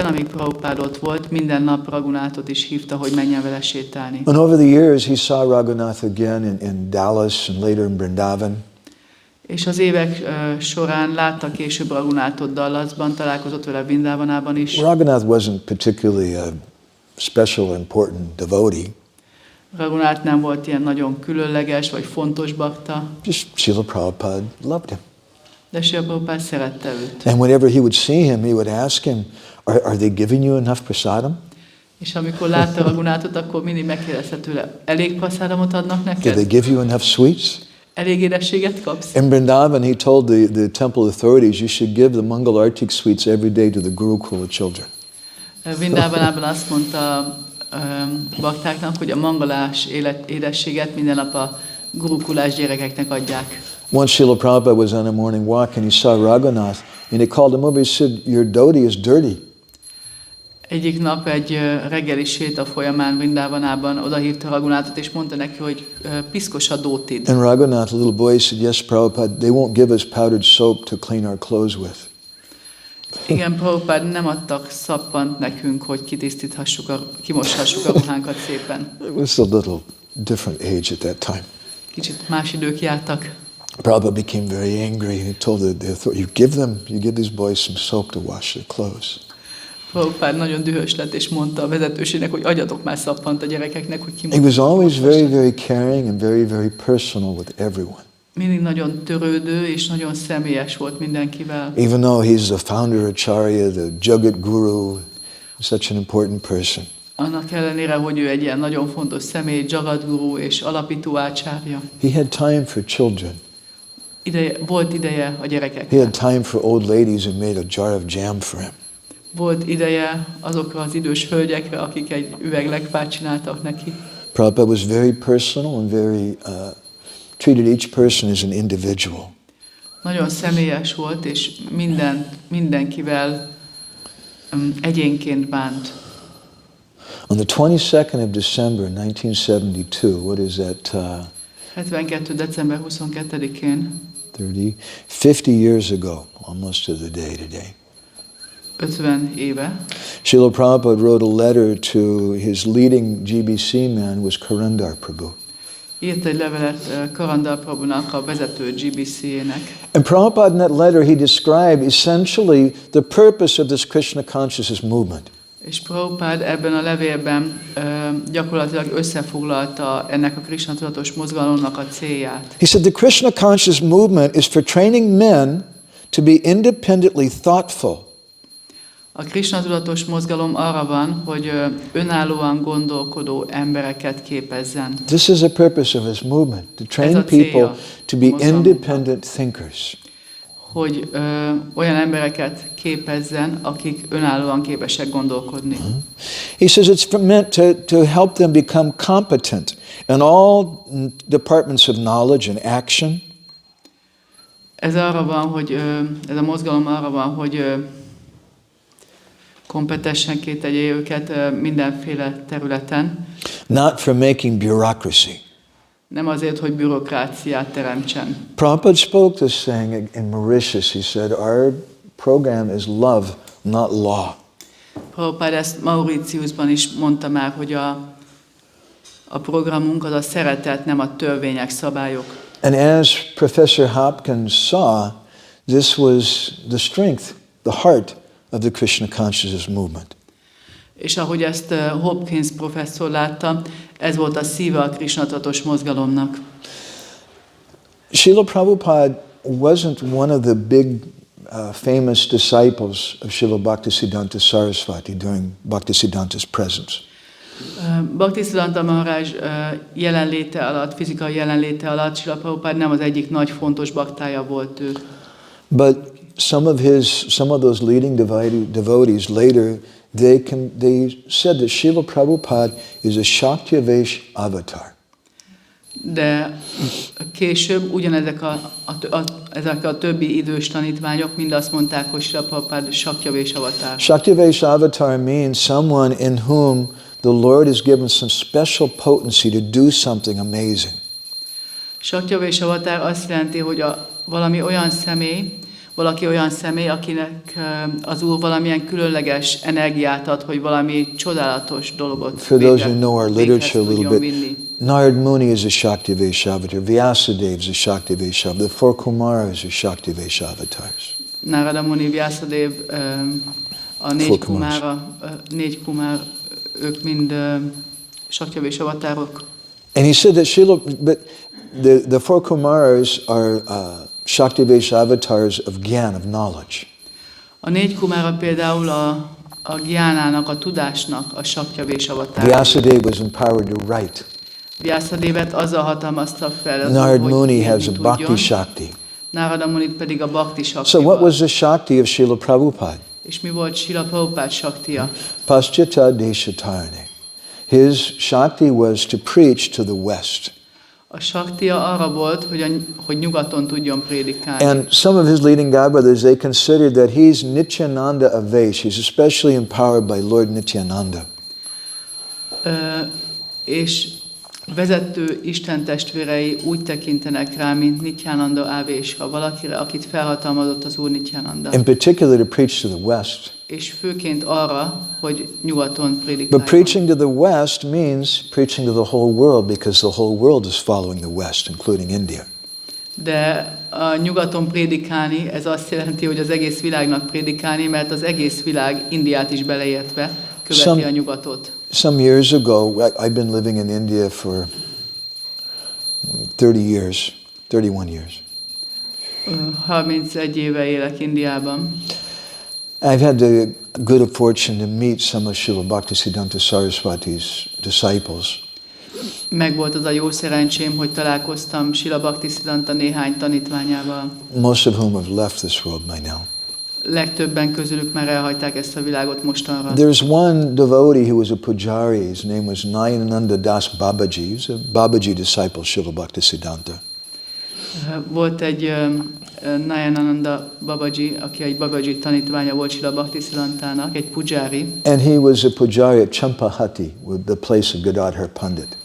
Speaker 2: amíg Prabhupád ott volt, minden nap Raghunáthot is hívta, hogy menjen vele sétálni.
Speaker 1: And over the years he saw Raghunath again in Dallas and later in Vrindavan.
Speaker 2: És az évek során látta később Raghunáthot Dallasban, találkozott vele Vrindavanában is.
Speaker 1: Raghunath wasn't particularly a special or important devotee.
Speaker 2: Raghunáth nem volt ilyen nagyon különleges vagy fontos bakta,
Speaker 1: Just Śrīla Prabhupada loved him.
Speaker 2: de Śrīla Prabhupád szerette őt.
Speaker 1: And whenever he would see him, he would ask him, are they giving you enough prasadam?
Speaker 2: És amikor látta Raghunáthot, akkor mindig megkérdezte tőle, elég prasadamot adnak
Speaker 1: Do
Speaker 2: neked?
Speaker 1: they give you enough sweets?
Speaker 2: Elég édességet kapsz?
Speaker 1: In Vrindavan, he told the temple authorities, you should give the Mangal Artik sweets every day to the Gurukula children.
Speaker 2: Vrindavanában azt mondta baktáknak, hogy a mangalás édességet minden nap a gurukulás gyerekeknek adják.
Speaker 1: Once Śrīla Prabhupāda was on a morning walk and he saw Raghunath and he called him over, he said, "Your dhoti is dirty."
Speaker 2: Egyik nap egy reggeli séta folyamán Vrindāvanában odahívta Raghunathot, és mondta neki, hogy piszkos a dótid.
Speaker 1: And Raghunath, a little boy, said, "Yes, Prabhupada, they won't give us powdered soap to clean our clothes with."
Speaker 2: Igen, Prabhupád nem adtak szappant nekünk, hogy kimoshassuk a ruhánkat szépen.
Speaker 1: It was a little different age at that time.
Speaker 2: Kicsit más idők jártak.
Speaker 1: Prabhupada became very angry and he told the authority, you give these boys some soap to wash their clothes.
Speaker 2: Prabhupád nagyon dühös lett, és mondta a vezetősének, hogy adjatok már szappant a gyerekeknek, hogy
Speaker 1: He was always very, very caring and very, very personal with everyone.
Speaker 2: Mindig nagyon törődő és nagyon személyes volt mindenkivel.
Speaker 1: Even though he's the founder acharya, the Jagat Guru, such an important person.
Speaker 2: Annak ellenére, hogy ő egy ilyen nagyon fontos személy, Jagat Guru és alapító ácsárja.
Speaker 1: He had time for children.
Speaker 2: Volt ideje a gyerekeknek.
Speaker 1: He had time for old ladies who made a jar of jam for him.
Speaker 2: Volt ideje azokra az idős hölgyekre, akik egy üveg lekvát csináltak neki.
Speaker 1: Prabhupada was very personal and very treated each person as an individual.
Speaker 2: Nagyon személyes volt, és mindenkivel egyénként bánt.
Speaker 1: On the 22nd of December 1972, what is that?
Speaker 2: 72. december 22-én.
Speaker 1: 50 years ago, almost to the day today.
Speaker 2: 50 éve.
Speaker 1: Śrīla Prabhupāda wrote a letter to his leading GBC man, was Karandar Prabhu.
Speaker 2: Írt egy levelet Karandar Prabhunak, a vezető GBC-ének.
Speaker 1: And Prabhupada in that letter, he described essentially the purpose of this Krishna consciousness movement.
Speaker 2: És Prabhupád ebben a levélben gyakorlatilag összefoglalta ennek a Krishna tudatos mozgalomnak a célját.
Speaker 1: He said the Krishna conscious movement is for training men to be independently thoughtful.
Speaker 2: A Krishna tudatos mozgalom arra van, hogy önállóan gondolkodó embereket képezzen.
Speaker 1: This is the purpose of this movement, to train people to be independent thinkers.
Speaker 2: Hogy olyan embereket képezzen, akik önállóan képesek gondolkodni.
Speaker 1: He says it's meant to help them become competent in all departments of knowledge and action.
Speaker 2: Ez arra van, hogy ez a mozgalom arra van, hogy kompetensenké tegye őket mindenféle területen.
Speaker 1: Not for making bureaucracy.
Speaker 2: Nem azért, hogy bürokráciát teremtsen.
Speaker 1: Prabhupada spoke this saying in Mauritius. He said, our program is love, not law.
Speaker 2: Prabhupád ezt Mauritiusban is mondta már, hogy a programunk az a szeretet, nem a törvények, szabályok.
Speaker 1: And as Professor Hopkins saw, this was the strength, the heart of the Krishna consciousness movement.
Speaker 2: És ahogy ezt Hopkins professzor látta, ez volt a szíve a Krishna tudatos mozgalomnak.
Speaker 1: Śrīla Prabhupāda wasn't one of the big famous disciples of Śrīla Bhaktisiddhanta Sarasvati during Bhaktisiddhanta's presence.
Speaker 2: Bhaktisiddhanta Maharaj jelenléte alatt, fizikai jelenléte alatt Śrīla Prabhupáda nem az egyik nagy fontos baktája volt ő.
Speaker 1: But some of those leading devotees later they said that Śrīla Prabhupāda is a Shaktivesh avatar.
Speaker 2: De később ugyanezek ezek a többi idős tanítványok mind azt mondták, hogy Śrīla Prabhupāda Shaktivesh avatar.
Speaker 1: Shaktivesh avatar means someone in whom the Lord has given some special potency to do something amazing.
Speaker 2: Shaktivesh avatar azt jelenti, hogy valaki olyan személy, akinek az Úr valamilyen különleges energiát ad, hogy valami csodálatos dolgot
Speaker 1: For those who know our literature a little bit, Narad Muni is a Shaktivesh avatar, Vyasadeva is a Shaktivesh avatar, the four Kumaras are Shaktivesh avatars.
Speaker 2: Narada Muni, Vyasadeva, a négy kumár, ők mind Shaktivesh avatárok.
Speaker 1: And he said that the four Kumaras are Shaktivesh avatars of Gyan, of knowledge.
Speaker 2: A négy kumára például a gyánának, a tudásnak a Shaktivesh avatar.
Speaker 1: Vyasadeva was empowered to write.
Speaker 2: Vyasadevet azzal hatalmazta fel,
Speaker 1: Narad
Speaker 2: hogy
Speaker 1: Muni has a
Speaker 2: tudjon.
Speaker 1: Bhakti Shakti.
Speaker 2: Narada Munit pedig a Bhakti Shakti.
Speaker 1: So what was the Shakti of Śrīla Prabhupāda?
Speaker 2: És mi volt Śrīla Prabhupāda Shaktiya?
Speaker 1: Paschata Deshatarne. His Shakti was to preach to the West.
Speaker 2: A A saktia arra volt, hogy nyugaton tudjon prédikálni.
Speaker 1: And some of his leading godbrothers, they considered that he's Nityananda of Vaish. He's especially empowered by Lord Nityananda.
Speaker 2: És vezető istentestvérei úgy tekintenek rá, mint Nityananda Ávésra, valakire, akit felhatalmazott az Úr Nityananda.
Speaker 1: In particular to preach to the West.
Speaker 2: És főként arra, hogy nyugaton prédikáljon.
Speaker 1: But preaching to the West means preaching to the whole world, because the whole world is following the West, including India.
Speaker 2: De a nyugaton prédikálni, ez azt jelenti, hogy az egész világnak prédikálni, mert az egész világ, Indiát is beleértve, követi a nyugatot.
Speaker 1: Some years ago, I've been living in India for 31 years.
Speaker 2: 31 éve élek Indiában.
Speaker 1: I've had the good fortune to meet some of Śrīla Bhaktisiddhanta Saraswati's disciples.
Speaker 2: Megvolt az a jó szerencsém, hogy találkoztam Śrīla Bhaktisiddhanta néhány tanítványával.
Speaker 1: Most of whom have left this world by now.
Speaker 2: Legtöbben közülük már elhagyták ezt a világot mostanra.
Speaker 1: There's one devotee who was a pujari. His name was Nayananda Das Babaji. He was a Babaji disciple, Śrīla Bhaktisiddhanta.
Speaker 2: Volt egy Nayananda Babaji, aki egy Babaji tanítványa volt Śrīla Bhaktisiddhantának, egy pujari.
Speaker 1: And he was a pujari at Champahati, with the place of Gadadhar Pandit.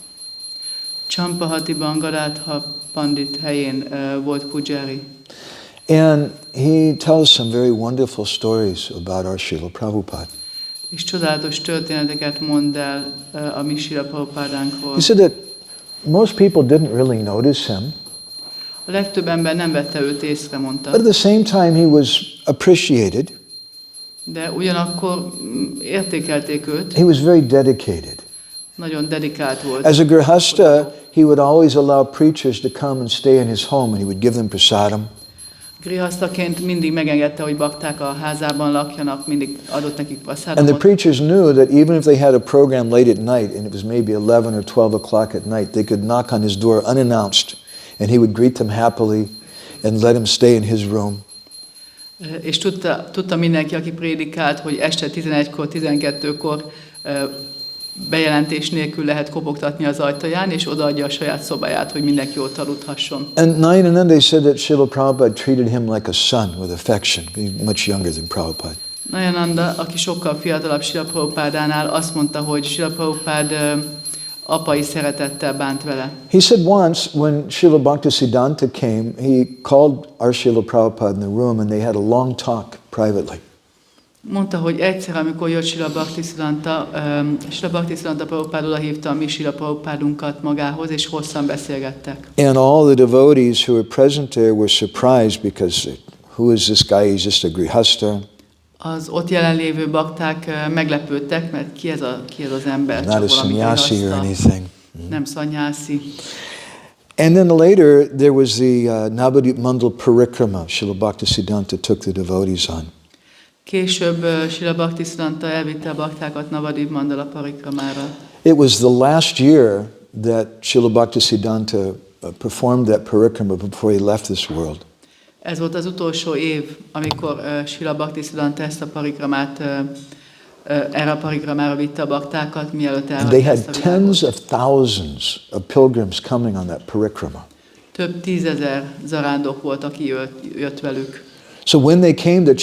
Speaker 2: Champahatiban Gadadhar Pandit helyén volt pujari.
Speaker 1: And he tells some very wonderful stories about our Śrīla Prabhupāda.
Speaker 2: És csodálatos történeteket mond el a mi Śrīla Prabhupádánkról.
Speaker 1: He said that most people didn't really notice him.
Speaker 2: A legtöbb ember nem vette őt észre, mondta.
Speaker 1: But at the same time he was appreciated.
Speaker 2: De ugyanakkor értékelték őt.
Speaker 1: He was very dedicated.
Speaker 2: Nagyon dedikált volt.
Speaker 1: As a grihasta, he would always allow preachers to come and stay in his home, and he would give them prasadam.
Speaker 2: Grihasztaként mindig megengedte, hogy bakták a házában lakjanak, mindig adott nekik prasadamot.
Speaker 1: And the preachers knew that even if they had a program late at night, and it was maybe 11 or 12 o'clock at night, they could knock on his door unannounced, and he would greet them happily and let him stay in his room.
Speaker 2: És tudta mindenki, aki prédikált, hogy este 11-kor, 12-kor bejelentés nélkül lehet kopogtatni az ajtaján, és odaadja a saját szobáját, hogy mindenki ott aludhasson.
Speaker 1: And Nayananda said that Śrīla Prabhupāda treated him like a son with affection. He's much younger than Prabhupada.
Speaker 2: Nayananda, aki sokkal fiatalabb Śrīla Prabhupádánál, azt mondta, hogy Śrīla Prabhupáda apai szeretettel bánt vele.
Speaker 1: He said once when Śrīla Bhaktisiddhanta came, he called our Śrīla Prabhupāda in the room and they had a long talk privately.
Speaker 2: Mondta, hogy egyszer, amikor jött Śrīla Bhaktisiddhanta Prabhupáda odahívta a mi Śrīla Prabhupádunkat magához, és hosszan beszélgettek.
Speaker 1: And all the devotees who were present there were surprised because who is this guy? He's just a grihasta.
Speaker 2: Az ott jelenlévő bakták meglepődtek, mert ki ez az ember?
Speaker 1: Not a sannyasi or anything.
Speaker 2: Nem szanyászi.
Speaker 1: And then later there was the Navadvip Mandal Parikrama. Śrīla Bhaktisiddhanta took the devotees on.
Speaker 2: Később Śrīla Bhaktisiddhanta elvitte a baktákat Navadvip Mandala Parikramára.
Speaker 1: It was the last year that Śrīla Bhaktisiddhanta performed that parikrama before he left this world.
Speaker 2: Ez volt az utolsó év, amikor Śrīla Bhaktisiddhanta ezt a parikramát, erre a parikramára vitte a baktákat, mielőtt elhagyta
Speaker 1: They had
Speaker 2: ezt a világot.
Speaker 1: tens of thousands of pilgrims coming on that parikrama.
Speaker 2: Több tízezer zarándok volt, aki jött velük.
Speaker 1: So when they came to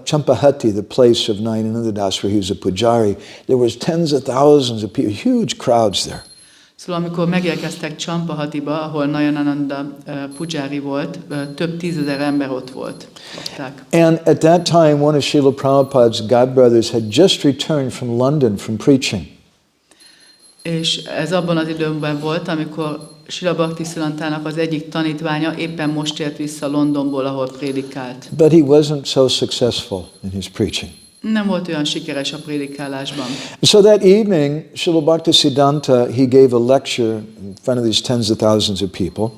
Speaker 1: Champahati, the place of Nayananda Das, where he was a pujari, there was tens of thousands of people, huge crowds there.
Speaker 2: Szóval amikor megérkeztek Champahatiba, ahol Nayananda pujari volt, több tízezer ember ott volt. Bakták.
Speaker 1: And at that time, one of Śrīla Prabhupāda's godbrothers had just returned from London from preaching.
Speaker 2: És ez abban az időben volt, amikor Śrīla Bhaktisiddhantának az egyik tanítványa éppen most ért vissza Londonból, ahol prédikált.
Speaker 1: But he wasn't so successful in his preaching.
Speaker 2: Nem volt olyan sikeres a prédikálásban.
Speaker 1: So that evening, Śrīla Bhaktisiddhanta, he gave a lecture in front of these tens of thousands of people.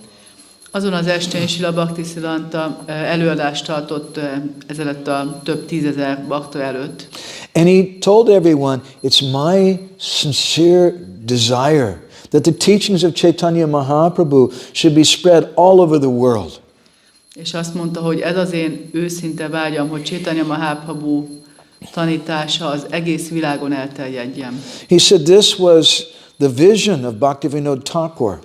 Speaker 2: Azon az estén Śrīla Bhaktisiddhanta előadást tartott ezelőtt a több tízezer bakta előtt.
Speaker 1: And he told everyone, it's my sincere desire that the teachings of Chaitanya Mahaprabhu should be spread all over the world.
Speaker 2: És azt mondta, hogy ez az én őszinte vágyam, hogy Chaitanya Mahaprabhu tanítása az egész világon elterjedjen.
Speaker 1: He said this was the vision of Bhaktivinoda Thakur.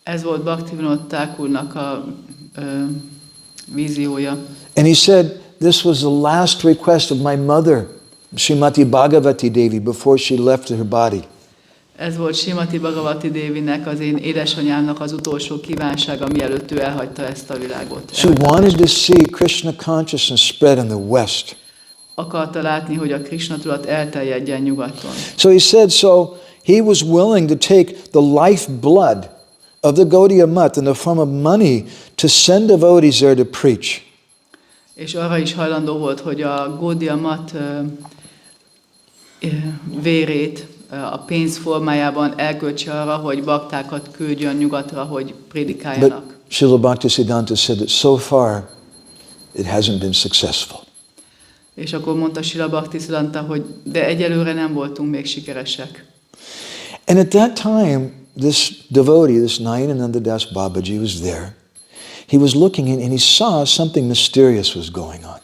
Speaker 2: Ez volt Bhaktivinoda Thakurnak a víziója.
Speaker 1: And he said, this was the last request of my mother, Srimati Bhagavati Devi, before she left her body.
Speaker 2: Ez volt Srimati Bhagavati Devinek, az én édesanyámnak az utolsó kívánsága, mielőtt ő elhagyta ezt a világot.
Speaker 1: She wanted to see Krishna consciousness spread in the West.
Speaker 2: Akarta látni, hogy a Krishna tudat elterjedjen nyugaton.
Speaker 1: So he said, so he was willing to take the life blood of the Gaudiya Math in the form of money to send devotees there to preach.
Speaker 2: És arra is hajlandó volt, hogy a Gaudiya Math vérét a pénz formájában elköltse arra, hogy baktákat küldjön nyugatra, hogy prédikáljanak.
Speaker 1: But Śrīla Bhaktisiddhanta said that so far it hasn't been successful.
Speaker 2: És akkor mondta Śrīla Bhaktisiddhanta, hogy de egyelőre nem voltunk még sikeresek.
Speaker 1: And at that time, this devotee, this Nayanananda Das Babaji was there. He was looking and he saw something mysterious was going on.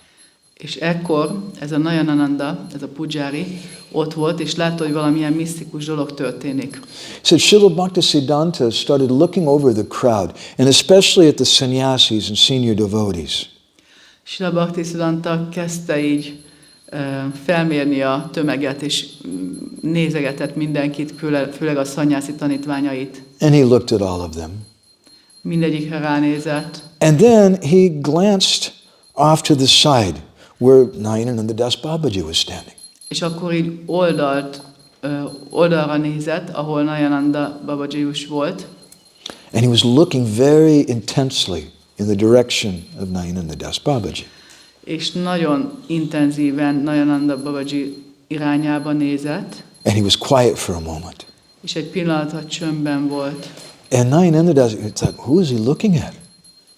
Speaker 2: És ekkor ez a Nayanananda, ez a pudzsári, ott volt, és látta, hogy valamilyen misztikus dolog történik.
Speaker 1: He said, Śrīla Bhaktisiddhanta started looking over the crowd, and especially at the sannyasis and senior devotees.
Speaker 2: Śrīla Bhaktisiddhanta kezdte így felmérni a tömeget, és nézegetett mindenkit, főleg a szanyászi tanítványait.
Speaker 1: And he looked at all of them.
Speaker 2: Mindegyikre ránézett.
Speaker 1: And then he glanced off to the side where Nayanananda Das Babaji was standing.
Speaker 2: És akkor így oldalra nézett, ahol Nayananda Babaji is volt.
Speaker 1: And he was looking very intensely in the direction of Nayanananda Das Babaji.
Speaker 2: És nagyon intenzíven Nayananda Babaji irányába nézett.
Speaker 1: And he was quiet for a moment.
Speaker 2: És egy pillanatra csöndben volt.
Speaker 1: And Nayanananda Das thought, who is he looking at?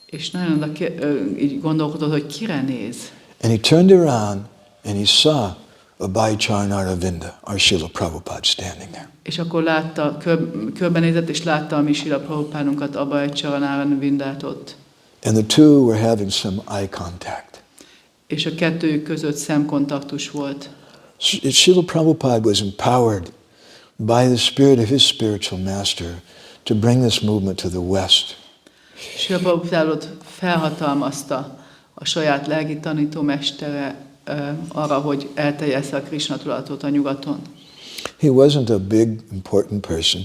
Speaker 2: És Nayananda így gondolkodott, hogy kire néz.
Speaker 1: And he turned around and he saw Abhay Charnaravinda, our Śrīla Prabhupāda, standing there.
Speaker 2: És akkor látta, körbenézett, és látta a mi Śrīla Prabhupádunkat, Abhay Charnaravindat ott.
Speaker 1: And the two were having some eye contact.
Speaker 2: És a kettőjük között szemkontaktus volt.
Speaker 1: Śrīla Prabhupāda was empowered by the spirit of his spiritual master to bring this movement to the West.
Speaker 2: Śrīla Prabhupádot felhatalmazta a saját lelki tanítómestere arra, hogy elterjessze a Krishna tudatot a nyugaton.
Speaker 1: He wasn't a big, important person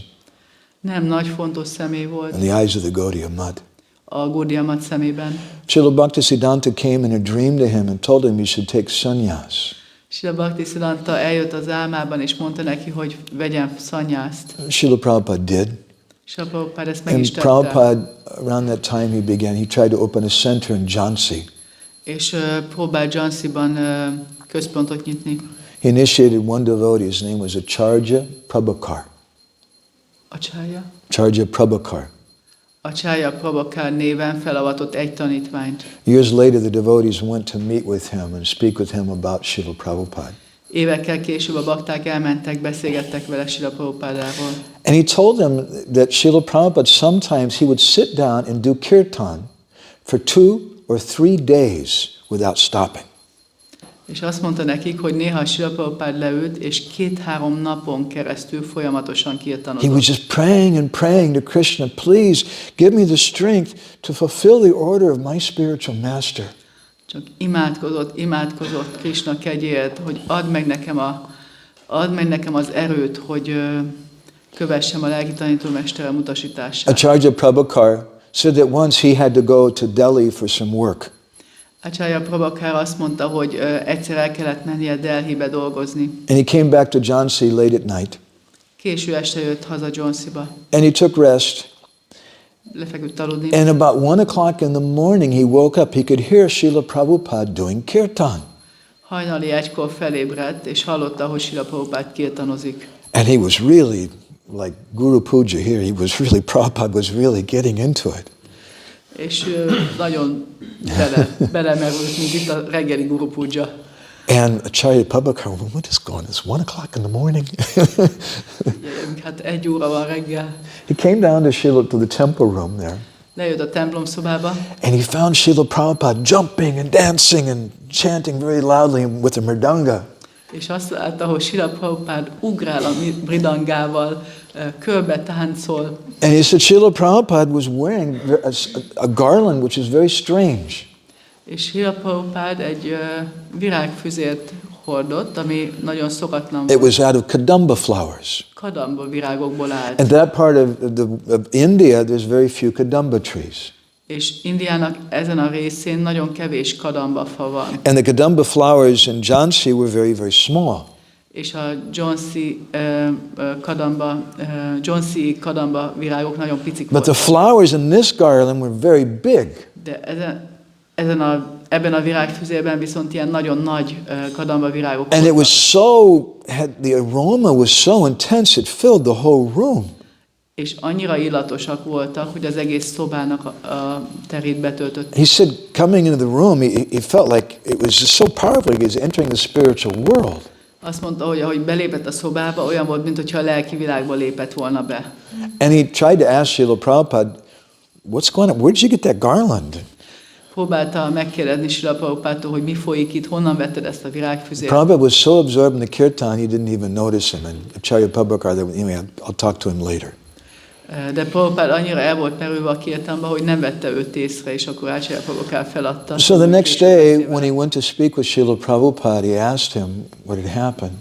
Speaker 2: Nem nagy, fontos személy volt
Speaker 1: in the eyes of the Gaudiya Math.
Speaker 2: a Gaudiya Math szemében.
Speaker 1: Śrīla Bhaktisiddhanta came in a dream to him and told him he should take sannyas.
Speaker 2: Śrīla Bhaktisiddhanta eljött az álmában, és mondta neki, hogy vegyen szanyászt.
Speaker 1: Śrīla Prabhupāda did.
Speaker 2: Śrīla Prabhupāda ezt meg is
Speaker 1: And
Speaker 2: tette.
Speaker 1: Prabhupada, around that time he tried to open a center in Jhansi.
Speaker 2: És próbált Jhansiban központot nyitni.
Speaker 1: He initiated one devotee, his name was Acharya Prabhakar. Acharya Prabhakar.
Speaker 2: Acharya Prabhakar néven felavatott egy tanítványt.
Speaker 1: Years later, the devotees went to meet with him and speak with him about Śrīla Prabhupāda.
Speaker 2: Évekkel később a bakták elmentek, beszélgettek vele Śrīla Prabhupádáról.
Speaker 1: And he told them that Śrīla Prabhupāda sometimes he would sit down and do kirtan for 2 or 3 days without stopping.
Speaker 2: És azt mondta nekik, hogy néha Śrīla Prabhupáda leült, és 2-3 napon keresztül folyamatosan kirtanozott.
Speaker 1: He was just praying and praying to Krishna, please give me the strength to fulfill the order of my spiritual master.
Speaker 2: Csak imádkozott Krishna kegyéért, hogy add meg nekem az erőt, hogy kövessem a lelki tanítómesterem utasítását.
Speaker 1: Acharya Prabhakar said that once he had to go to Delhi for some work.
Speaker 2: Acharya Prabhakar azt mondta, hogy egyszer el kellett mennie Delhibe dolgozni.
Speaker 1: And he came back to Jhansi late at night.
Speaker 2: Késő este jött haza Jhansiba.
Speaker 1: And he took rest.
Speaker 2: Lefeküdt aludni.
Speaker 1: And about 1 o'clock in the morning he woke up. He could hear Śrīla Prabhupāda doing kirtan.
Speaker 2: Hajnali 1-kor felébredt, és hallotta, hogy Śrīla Prabhupáda kirtanozik.
Speaker 1: And he was really, like Guru Puja here, Prabhupada was really getting into it.
Speaker 2: És nagyon belemerült, mint itt a reggeli Guru Puja.
Speaker 1: And Acharya Prabhakar, what is going on? It's 1 o'clock in the morning.
Speaker 2: Hát 1 óra van reggel.
Speaker 1: He came down to the temple room there.
Speaker 2: Lejött a templom szobába.
Speaker 1: And he found Śrīla Prabhupāda jumping and dancing and chanting very loudly with a mridanga.
Speaker 2: És azt látta, hogy Śrīla Prabhupád ugrál a bridangával, körbe táncol.
Speaker 1: And he said Śrīla Prabhupāda was wearing a garland which is very strange.
Speaker 2: És Śrīla Prabhupád egy virágfüzért hordott, ami nagyon szokatlan
Speaker 1: It
Speaker 2: volt.
Speaker 1: was out of kadamba flowers.
Speaker 2: Kadamba virágokból állt.
Speaker 1: And that part of India, there's very few kadamba trees.
Speaker 2: És Indiának ezen a részén nagyon kevés kadambafa van.
Speaker 1: And the kadamba flowers in Jhansi were very, very small.
Speaker 2: És a Jhansi kadamba virágok nagyon picik
Speaker 1: But the
Speaker 2: voltak.
Speaker 1: flowers in this garland were very big.
Speaker 2: De ebben a virágfüzérben viszont ilyen nagyon nagy kadamba virágok
Speaker 1: And it
Speaker 2: voltak.
Speaker 1: was the aroma was so intense, it filled the whole room.
Speaker 2: És annyira illatosak voltak, hogy az egész szobának a terét betöltött.
Speaker 1: He said, coming into the room, he felt like it was just so powerful. He was entering the spiritual world.
Speaker 2: Azt mondta, hogy ahogy belépett a szobába, olyan volt, mintha a lelki világba lépett volna be.
Speaker 1: And he tried to ask Śrīla Prabhupāda, what's going on? Where did you get that garland?
Speaker 2: Próbálta megkérdezni Śrīla Prabhupádtól, hogy mi folyik itt, honnan vetted ezt a virágfüzért.
Speaker 1: Prabhupada was so absorbed in the kirtan, he didn't even notice him. And Acharya Prabhupāda, anyway, I'll talk to him later.
Speaker 2: De Prabhupád annyira el volt merülve a kirtanba, hogy nem vette őt észre, és akkor Acharya Prabhupád feladta.
Speaker 1: So the next day, when he went to speak with Śrīla Prabhupāda, he asked him what had happened.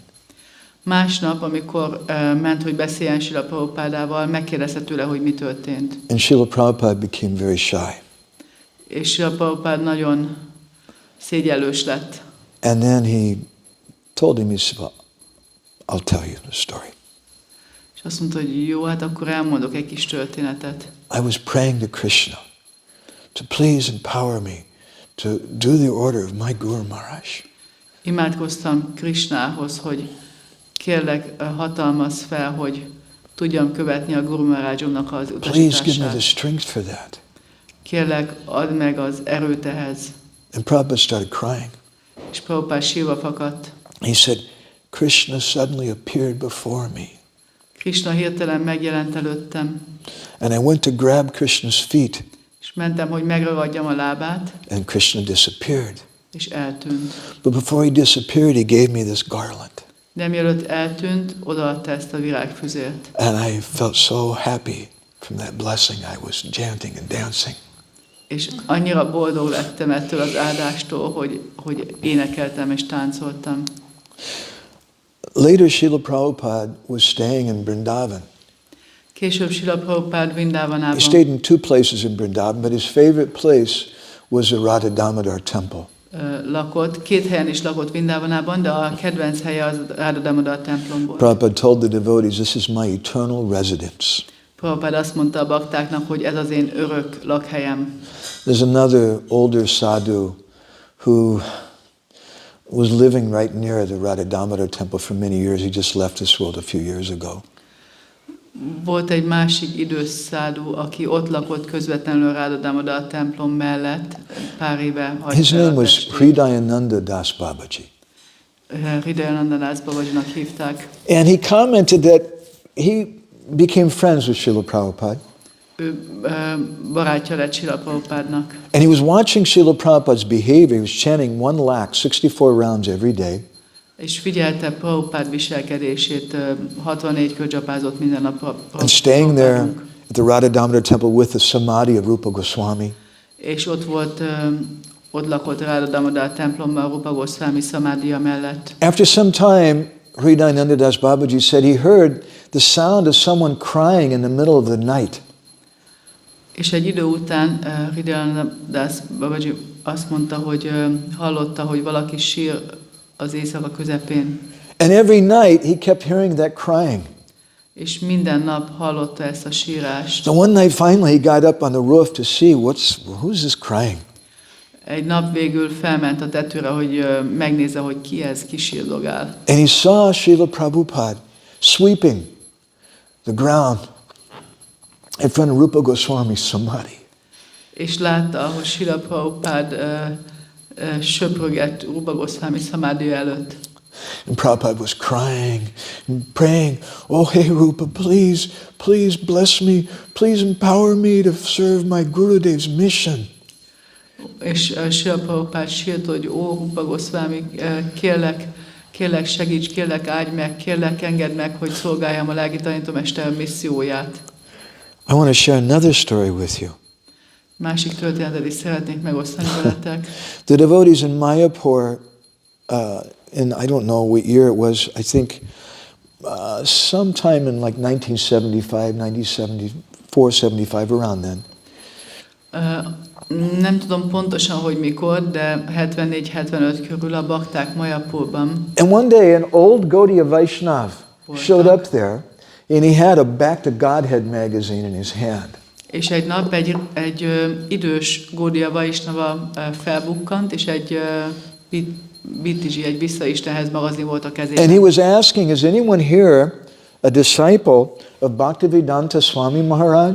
Speaker 2: Másnap, amikor ment, hogy beszéljen Śrīla Prabhupádával, megkérdezte tőle, hogy mi történt.
Speaker 1: And Śrīla Prabhupāda became very shy.
Speaker 2: És Śrīla Prabhupád nagyon szégyellős lett.
Speaker 1: And then he told him, he said, well, I'll tell you the story.
Speaker 2: És azt mondta, hogy jó, hát akkor elmondok egy kis történetet.
Speaker 1: I was praying to Krishna to please empower me to do the order of my Guru Maharaj.
Speaker 2: Imádkoztam Krishnához, hogy kérlek, hatalmazz fel, hogy tudjam követni a Guru Maharajomnak az
Speaker 1: Please give me the
Speaker 2: utasítását.
Speaker 1: strength for that.
Speaker 2: Kérlek, add meg az erőt ehhez.
Speaker 1: And Prabhupada started crying.
Speaker 2: És Prabhupád sírva fakadt.
Speaker 1: He said, Krishna suddenly appeared before me.
Speaker 2: Krishna hirtelen megjelent előttem,
Speaker 1: And I went to grab Krishna's feet,
Speaker 2: és mentem, hogy megragadjam a lábát,
Speaker 1: and Krishna disappeared.
Speaker 2: és eltűnt.
Speaker 1: But before he disappeared, he gave me this garland.
Speaker 2: De mielőtt eltűnt, odaadta ezt a virágfüzért.
Speaker 1: And I felt so happy from that blessing. I was chanting and dancing.
Speaker 2: És annyira boldog lettem ettől az áldástól, hogy énekeltem és táncoltam.
Speaker 1: Later, Śrīla Prabhupāda was staying in Vrindavan.
Speaker 2: Később Śrīla Prabhupád
Speaker 1: He
Speaker 2: Vrindavanában
Speaker 1: stayed in two places in Vrindavan, but his favorite place was the Radha Damodar temple.
Speaker 2: lakott. Két helyen is lakott Vrindavanában, de a kedvenc helye az Radha Damodar templom volt.
Speaker 1: Prabhupada told the devotees, this is my eternal residence.
Speaker 2: Prabhupád azt mondta a baktáknak, hogy ez az én örök lakhelyem.
Speaker 1: There's another older sadhu who was living right near the Radha Damodar temple for many years. He just left this world a few years ago.
Speaker 2: Volt egy másik idős szádu, aki ott lakott közvetlenül a Radha Damodar templom mellett, pár éve hagyta
Speaker 1: His
Speaker 2: el
Speaker 1: name
Speaker 2: a
Speaker 1: was
Speaker 2: testét.
Speaker 1: Hridayananda Das Babaji.
Speaker 2: Hridayananda Das Babajinak hívták.
Speaker 1: And he commented that he became friends with Śrīla Prabhupāda.
Speaker 2: Ő barátja lett Śrīla Prabhupádnak.
Speaker 1: And he was watching Śrīla Prabhupāda's behavior. He was chanting 1 lakh, 64 rounds every day.
Speaker 2: És figyelte Prabhupád viselkedését, 64 kör dzsapázott minden nap.
Speaker 1: And staying there at the Radha Damodar temple with the samadhi of Rupa Goswami.
Speaker 2: És ott lakott Radha Damodar templomban Rupa Goswami szamádia mellett.
Speaker 1: After some time, Hridayananda Das Babaji said he heard the sound of someone crying in the middle of the night.
Speaker 2: És egy idő után Hridayananda Das Babaji azt mondta, hogy hallotta, hogy valaki sír az éjszaka közepén.
Speaker 1: And every night he kept hearing that crying.
Speaker 2: És minden nap hallotta ezt a sírást.
Speaker 1: So one night finally he got up on the roof to see who's this crying.
Speaker 2: Egy nap végül felment a tetőre, hogy megnézze, hogy ki ez, ki sírdogál.
Speaker 1: And he saw Śrīla Prabhupāda sweeping the ground in front of Rupa Goswami's samadhi.
Speaker 2: És látta, hogy Śrīla Prabhupád söprögett Rupa Goswami szamádia előtt.
Speaker 1: And Prabhupada was crying and praying, oh hey Rupa, please bless me, please empower me to serve my Gurudev's mission.
Speaker 2: És Śrīla Prabhupád sírt, hogy ó, Rupa Goswami, Kérlek segíts, kérlek áldj meg, kérlek engedd meg, hogy szolgáljam a lelki tanítómester misszióját.
Speaker 1: I want to share another story with you.
Speaker 2: Másik történetet is szeretnék megosztani veletek.
Speaker 1: The devotees in Mayapur, in I don't know what year it was, I think sometime in like 1975, 1974, 75, around then.
Speaker 2: Nem tudom pontosan, hogy mikor, de 74-75 körül a bakták Mayapurban.
Speaker 1: And one day an old Gaudiya Vaishnav showed up there, and he had a Back to Godhead magazine in his hand.
Speaker 2: És egy nap egy idős Gaudiya Vaishnava felbukkant, és egy BTG, egy Visszaistenhez magazin volt a kezében.
Speaker 1: And he was asking, is anyone here a disciple of Bhaktivedanta Swami Maharaj?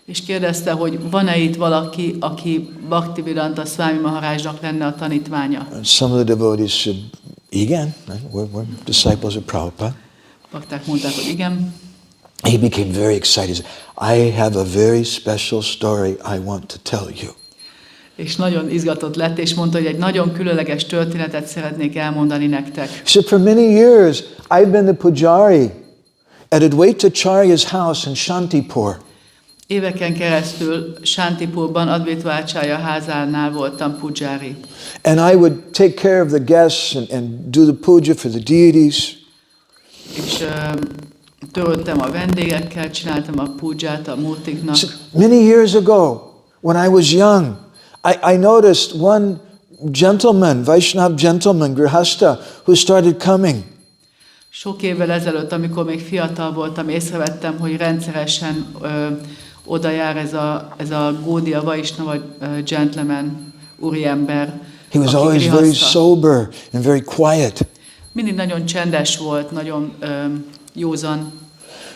Speaker 2: És kérdezte, hogy van-e itt valaki, aki Bhaktivedanta Swami Maharajnak lenne a tanítványa?
Speaker 1: And some of the devotees said, igen, we're disciples of Prabhupada.
Speaker 2: Bakták mondták, hogy igen.
Speaker 1: He became very excited. He said, I have a very special story I want to tell you.
Speaker 2: És nagyon izgatott lett, és mondta, hogy egy nagyon különleges történetet szeretnék elmondani nektek.
Speaker 1: He said, for many years I've been the pujari at Advaitacharya's house in Shantipur.
Speaker 2: Éveken keresztül Shantipurban Advaitacharya házánál voltam pujari.
Speaker 1: And I would take care of the guests and do the puja for the deities.
Speaker 2: És törődtem a vendégekkel, csináltam a puját a murtiknak.
Speaker 1: So, many years ago, when I was young, I noticed one gentleman, Vaishnav gentleman, Grihastha, who started coming.
Speaker 2: Sok évvel ezelőtt, amikor még fiatal voltam, észrevettem, hogy rendszeresen oda jár ez a Gaudiya Vaishnava gentleman, úriember.
Speaker 1: He was always very sober and very quiet.
Speaker 2: Mindig nagyon csendes volt, nagyon józan.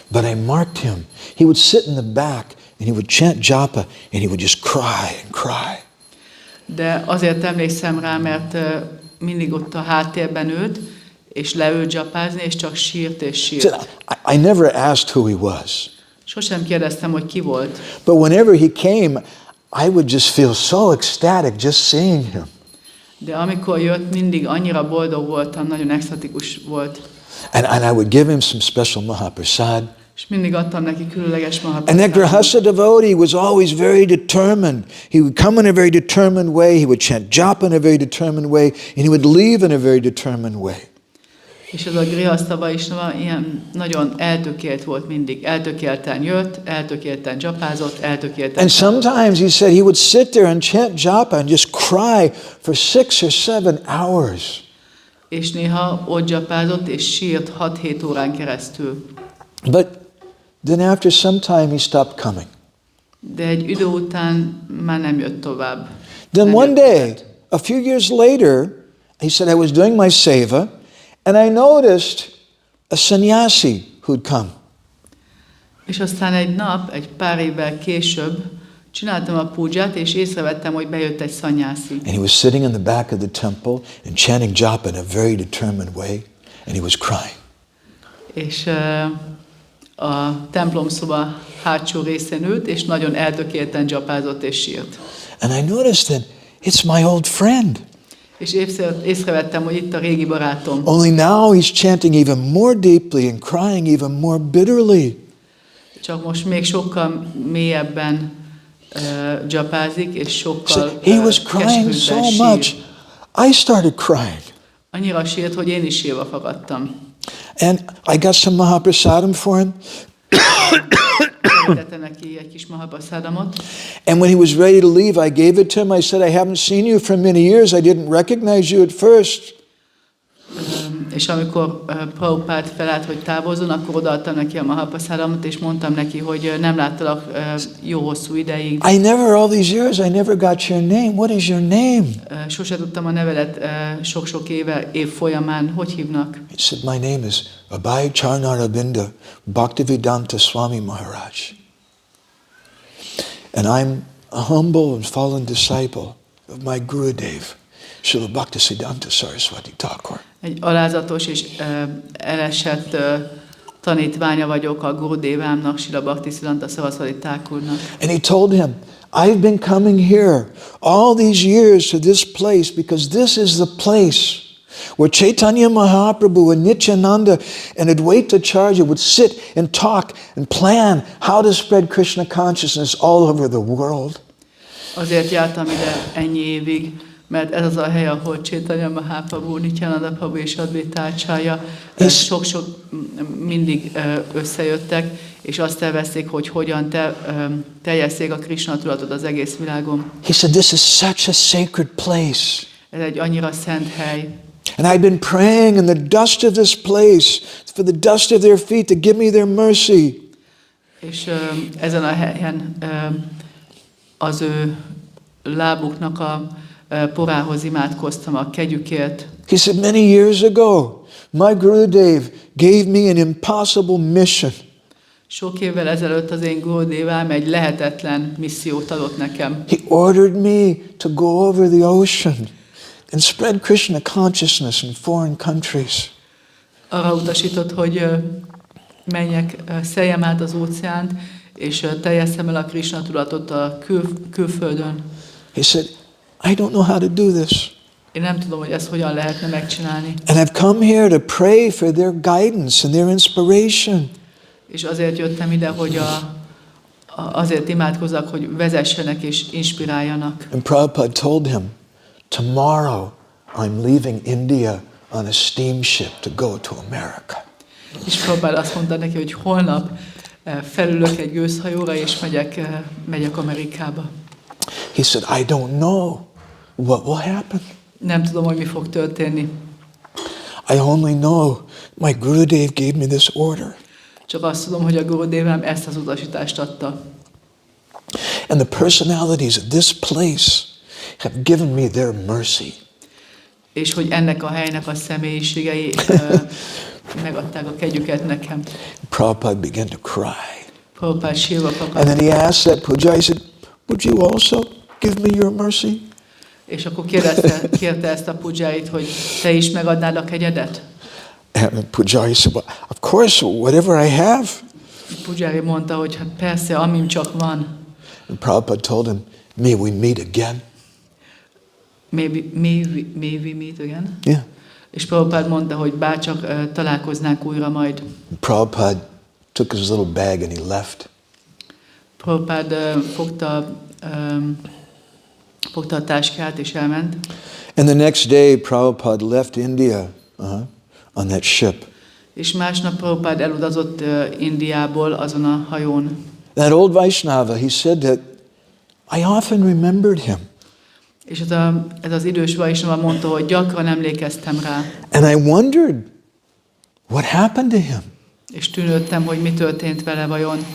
Speaker 1: But I marked him. He would sit in the back and he would chant japa and he would just cry and cry.
Speaker 2: De azért emlékszem rá, mert mindig ott a háttérben ült, és leült japázni, és csak sírt és sírt.
Speaker 1: So I never asked who he was.
Speaker 2: Sosem kérdeztem, hogy ki volt.
Speaker 1: But whenever he came, I would just feel so ecstatic just seeing him.
Speaker 2: De amikor jött, mindig annyira boldog voltam, nagyon extatikus volt.
Speaker 1: And I would give him some special Mahaprasad.
Speaker 2: És mindig adtam neki különleges
Speaker 1: And that
Speaker 2: Mahaprasadot.
Speaker 1: Grihastha devotee was always very determined. He would come in a very determined way. He would chant japa in a very determined way. And he would leave in a very determined way.
Speaker 2: És ez a Grihastha Vaishnava ilyen nagyon eltökélt volt mindig. Eltökélten jött, eltökélten japázott, eltökélten.
Speaker 1: And sometimes he said he would sit there and chant japa and just cry for 6 or 7 hours.
Speaker 2: És néha ott japázott, és sírt 6-7 órán keresztül.
Speaker 1: But then after some time he stopped coming.
Speaker 2: De egy idő után már nem jött tovább.
Speaker 1: Then
Speaker 2: Nem
Speaker 1: one
Speaker 2: jött
Speaker 1: day,
Speaker 2: többet.
Speaker 1: a few years later, he said, I was doing my seva and I noticed a sannyasi who'd come.
Speaker 2: És aztán egy nap, egy pár évvel később csináltam a púdzsát, és észrevettem, hogy bejött egy szanyászi.
Speaker 1: And he was sitting in the back of the temple and chanting japa in a very determined way, and he was crying.
Speaker 2: És a templomszoba hátsó részén ült, és nagyon eltökélten japázott és sírt.
Speaker 1: And I noticed that it's my old friend.
Speaker 2: És észrevettem, hogy itt a régi barátom.
Speaker 1: Only now he's chanting even more deeply and crying even more bitterly.
Speaker 2: Csak most még sokkal mélyebben japázik, és sokkal
Speaker 1: So he was crying so
Speaker 2: keserűbben
Speaker 1: much,
Speaker 2: sír.
Speaker 1: I started crying.
Speaker 2: Annyira sírt, hogy én is sírva fakadtam.
Speaker 1: And I got some Mahaprasadam for him.
Speaker 2: Tettem neki egy kis mahaprasadamot.
Speaker 1: And when he was ready to leave, I gave it to him. I said, I haven't seen you for many years. I didn't recognize you at first.
Speaker 2: És amikor Prabhupád felállt, hogy távozzon, akkor odaadtam neki a mahaprasadamot, és mondtam neki, hogy nem láttalak jó hosszú ideig.
Speaker 1: I never, all these years, I never got your name. What is your name?
Speaker 2: Sose tudtam a nevelet sok-sok év folyamán. Hogy hívnak?
Speaker 1: He said, my name is Abhay Charnarabinda Bhaktivedanta Swami Maharaj. And I'm a humble and fallen disciple of my Gurudev, Śrīla Bhaktisiddhanta Saraswati Thakur.
Speaker 2: Egy alázatos és elesett tanítványa vagyok a Gurudévámnak, Śrīla Bhaktisiddhanta Saraswati Thakurnak.
Speaker 1: And he told him, I've been coming here all these years to this place because this is the place where Chaitanya Mahaprabhu and Nityananda and Advaita Acharya would sit and talk and plan how to spread Krishna consciousness all over the world.
Speaker 2: Azért jártam ide ennyi évig, mert ez az a hely, ahol Chaitanya Mahaprabhu, Nityananda Prabhu és Advaita Acharya sok-sok mindig összejöttek, és azt tervezték, hogy hogyan terjesszék a Krishna tudatot az egész világon.
Speaker 1: He said, this is such a sacred place.
Speaker 2: Ez egy annyira szent hely.
Speaker 1: And I've been praying in the dust of this place, for the dust of their feet to give me their mercy.
Speaker 2: És ezen a helyen az ő lábuknak a porához imádkoztam a kegyükért.
Speaker 1: He said, many years ago, my Gurudev gave me an impossible mission.
Speaker 2: Sok évvel ezelőtt az én Gurudevám egy lehetetlen missziót adott nekem.
Speaker 1: He ordered me to go over the ocean and spread Krishna consciousness in foreign countries.
Speaker 2: Arra utasított, hogy szeljem át az óceánt, és terjesszem el a Krishna tudatot a külföldön.
Speaker 1: He said, I don't know how to do this.
Speaker 2: Én nem tudom, hogy ezt hogyan lehetne megcsinálni.
Speaker 1: And I've come here to pray for their guidance and their inspiration.
Speaker 2: És azért jöttem ide, hogy azért imádkozzak, hogy vezessenek és inspiráljanak.
Speaker 1: And Prabhupada told him, tomorrow I'm leaving India on a steamship to go to America.
Speaker 2: És Prabhupada azt mondta neki, hogy holnap felülök egy gőzhajóra, és megyek Amerikába.
Speaker 1: He said, I don't know what will happen.
Speaker 2: Nem tudom, hogy mi fog történni.
Speaker 1: I only know my Gurudev gave me this order.
Speaker 2: Csak azt tudom, hogy a Gurudevám ezt az utasítást adta.
Speaker 1: And the personalities of this place have given me their mercy.
Speaker 2: És hogy ennek a helynek a személyiségei megadták a kegyüket nekem.
Speaker 1: Prabhupada began to cry.
Speaker 2: Prabhupada sírva fakadt.
Speaker 1: And then he asked that Pujari, he said, would you also give me your mercy?
Speaker 2: És akkor kérte ezt a Pujarit, hogy te is megadnád a kegyedet?
Speaker 1: And Pujari said, well, of course, whatever I have.
Speaker 2: Pujari mondta, hogy hát persze, amim csak van.
Speaker 1: And Prabhupada told him, may we meet again?
Speaker 2: May we meet again?
Speaker 1: Yeah.
Speaker 2: És Prabhupada mondta, hogy bárcsak találkoznánk újra majd.
Speaker 1: Prabhupada took his little bag and he left.
Speaker 2: Prabhupada fogta a táskát és elment.
Speaker 1: And the next day Prabhupada left India on that ship.
Speaker 2: És másnap Prabhupada elutazott Indiából azon a hajón.
Speaker 1: That old Vaishnava, he said that I often remembered him.
Speaker 2: És ez az idős Vaishnava mondta, hogy gyakran emlékeztem rá.
Speaker 1: And I wondered what happened to him.
Speaker 2: És tűnődtem, hogy mi történt vele vajon.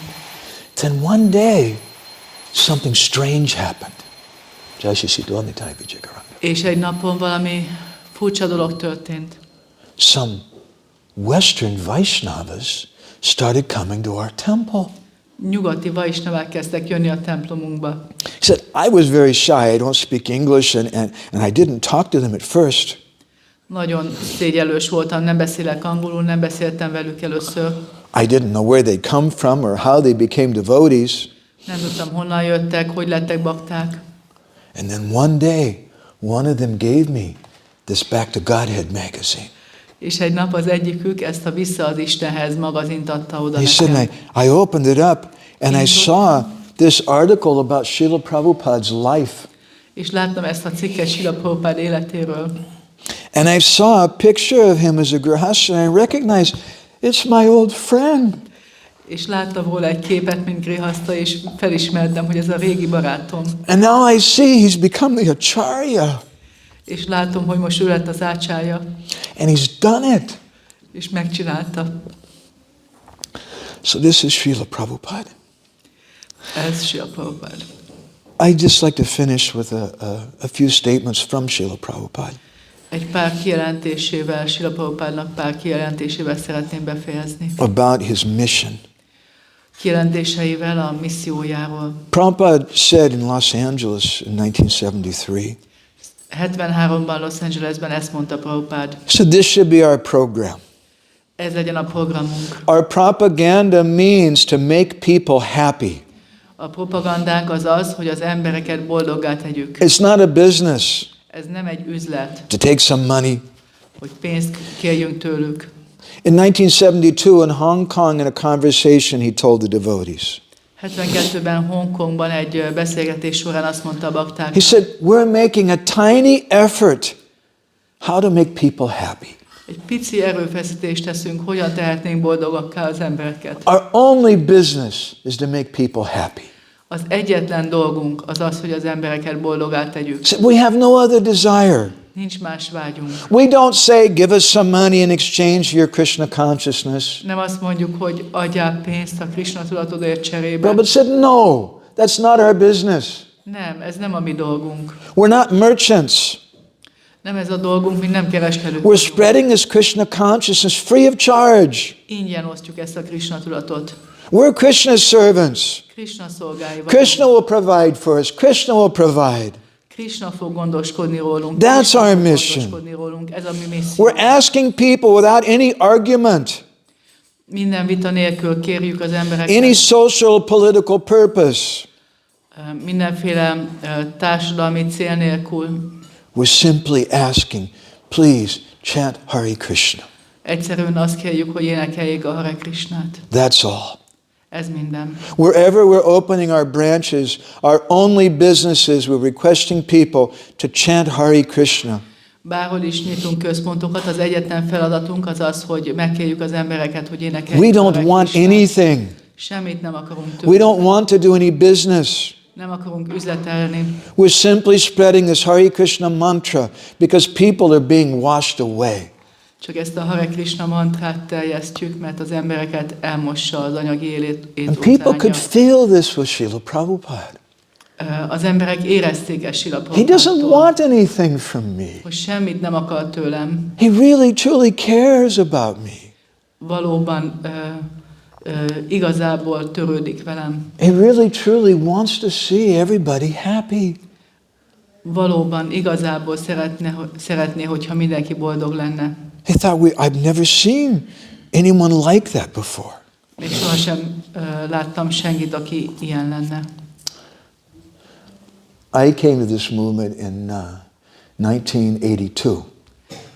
Speaker 1: Then one day something strange happened.
Speaker 2: És egy napon valami furcsa dolog történt.
Speaker 1: Some Western Vaishnavas started coming to our temple.
Speaker 2: Nyugati Vaishnavák kezdtek jönni a templomunkba.
Speaker 1: He said, I was very shy. I don't speak English and I didn't talk to them at first.
Speaker 2: Nagyon szégyellős voltam, nem beszélek angolul, nem beszéltem velük először.
Speaker 1: I didn't know where they come from or how they became devotees.
Speaker 2: Nem tudtam, honnan jöttek, hogy lettek bakták.
Speaker 1: And then one day, one of them gave me this Back to Godhead magazine.
Speaker 2: És egy nap az egyikük ezt a Vissza az Istenhez magazint adta oda
Speaker 1: He
Speaker 2: nekem.
Speaker 1: said, I opened it up and I saw this article about Śrīla Prabhupāda's life.
Speaker 2: És láttam ezt a cikket Śrīla Prabhupāda életéről.
Speaker 1: And I saw a picture of him as a grihasta and I recognized it's my old friend.
Speaker 2: És láttam róla egy képet, mint grihasta, és felismertem, hogy ez a régi barátom.
Speaker 1: And now I see he's become the acharya.
Speaker 2: És látom, hogy most ő lett az ácsárja.
Speaker 1: And he's done it.
Speaker 2: És megcsinálta.
Speaker 1: So this is Śrīla Prabhupāda.
Speaker 2: Ez Śrīla Prabhupāda.
Speaker 1: I'd just like to finish with a few statements from Śrīla Prabhupāda.
Speaker 2: Egy pár kijelentésével, Śrīla Prabhupádának pár kijelentésével szeretném befejezni.
Speaker 1: About his mission.
Speaker 2: Kijelentéseivel a missziójáról.
Speaker 1: Prabhupada said in Los Angeles in 1973.
Speaker 2: 73-ban Los Angelesben ezt mondta Prabhupád.
Speaker 1: So this should be our program.
Speaker 2: Ez legyen a programunk.
Speaker 1: Our propaganda means to make people happy.
Speaker 2: A propagandánk az, hogy az embereket boldoggá tegyük.
Speaker 1: It's not a business.
Speaker 2: Ez nem egy üzlet.
Speaker 1: To take some money.
Speaker 2: hogy pénzt kérjünk tőlük.
Speaker 1: In 1972 in Hong Kong, in a conversation, he told the devotees.
Speaker 2: 72-ben Hongkongban egy beszélgetés során azt mondta a baktáknak.
Speaker 1: He said, we're making a tiny effort how to make people happy.
Speaker 2: Egy pici erőfeszítést teszünk, hogyan tehetnénk boldogakká az embereket.
Speaker 1: Our only business is to make people happy.
Speaker 2: Az egyetlen dolgunk az az, hogy az embereket boldogá tegyük.
Speaker 1: So we have no other desire.
Speaker 2: Nincs más vágyunk.
Speaker 1: We don't say, give us some money in exchange for your Krishna consciousness.
Speaker 2: Nem azt mondjuk, hogy adjál pénzt a Krishna tudatodért cserébe.
Speaker 1: Prabhupada said, no, that's not our business.
Speaker 2: Nem, ez nem a mi dolgunk.
Speaker 1: We're not merchants.
Speaker 2: Nem ez a dolgunk, mi nem kereskedünk.
Speaker 1: We're spreading this Krishna consciousness free of charge.
Speaker 2: Ingyen osztjuk ezt a Krishna tudatot.
Speaker 1: We're Krishna's servants.
Speaker 2: Krishna szolgái vagyunk.
Speaker 1: Krishna will provide for us. Krishna will provide.
Speaker 2: Krishna fog gondoskodni rólunk.
Speaker 1: That's our mission.
Speaker 2: Rólunk. Ez a mi misszió.
Speaker 1: We're asking people without any argument,
Speaker 2: Minden vita nélkül kérjük az embereket.
Speaker 1: any social political purpose.
Speaker 2: Mindenféle társadalmi cél nélkül.
Speaker 1: We're simply asking, please chant Hare Krishna.
Speaker 2: Egyszerűen azt kérjük, hogy énekeljék a Hare Krishnát.
Speaker 1: That's all.
Speaker 2: Ez minden.
Speaker 1: Wherever we're opening our branches, our only business is we're requesting people to chant Hare Krishna.
Speaker 2: Bárhol is nyitunk központokat, az egyetlen feladatunk az az, hogy megkérjük az embereket, hogy énekeljék
Speaker 1: We
Speaker 2: a Hare
Speaker 1: don't want
Speaker 2: Krishnát.
Speaker 1: anything.
Speaker 2: Semmit nem akarunk
Speaker 1: We
Speaker 2: tőlük.
Speaker 1: don't want to do any business.
Speaker 2: Nem akarunk üzletelni.
Speaker 1: We're simply spreading this Hare Krishna mantra because people are being washed away.
Speaker 2: Csak ezt a Hare Krishna mantrát terjesztjük, mert az embereket elmossa az anyagi élet
Speaker 1: And people could feel this with Śrīla Prabhupāda.
Speaker 2: Az emberek érezték ezt Śrīla
Speaker 1: He doesn't
Speaker 2: Prabhupádtól,
Speaker 1: want anything from me.
Speaker 2: hogy semmit nem akar tőlem.
Speaker 1: He really, truly cares about me.
Speaker 2: Valóban igazából törődik velem.
Speaker 1: He really, truly wants to see everybody happy.
Speaker 2: Valóban igazából szeretné, hogyha mindenki boldog lenne.
Speaker 1: He thought, I've never seen anyone like that before.
Speaker 2: Még sohasem láttam senkit, aki ilyen lenne.
Speaker 1: I came to this movement in 1982.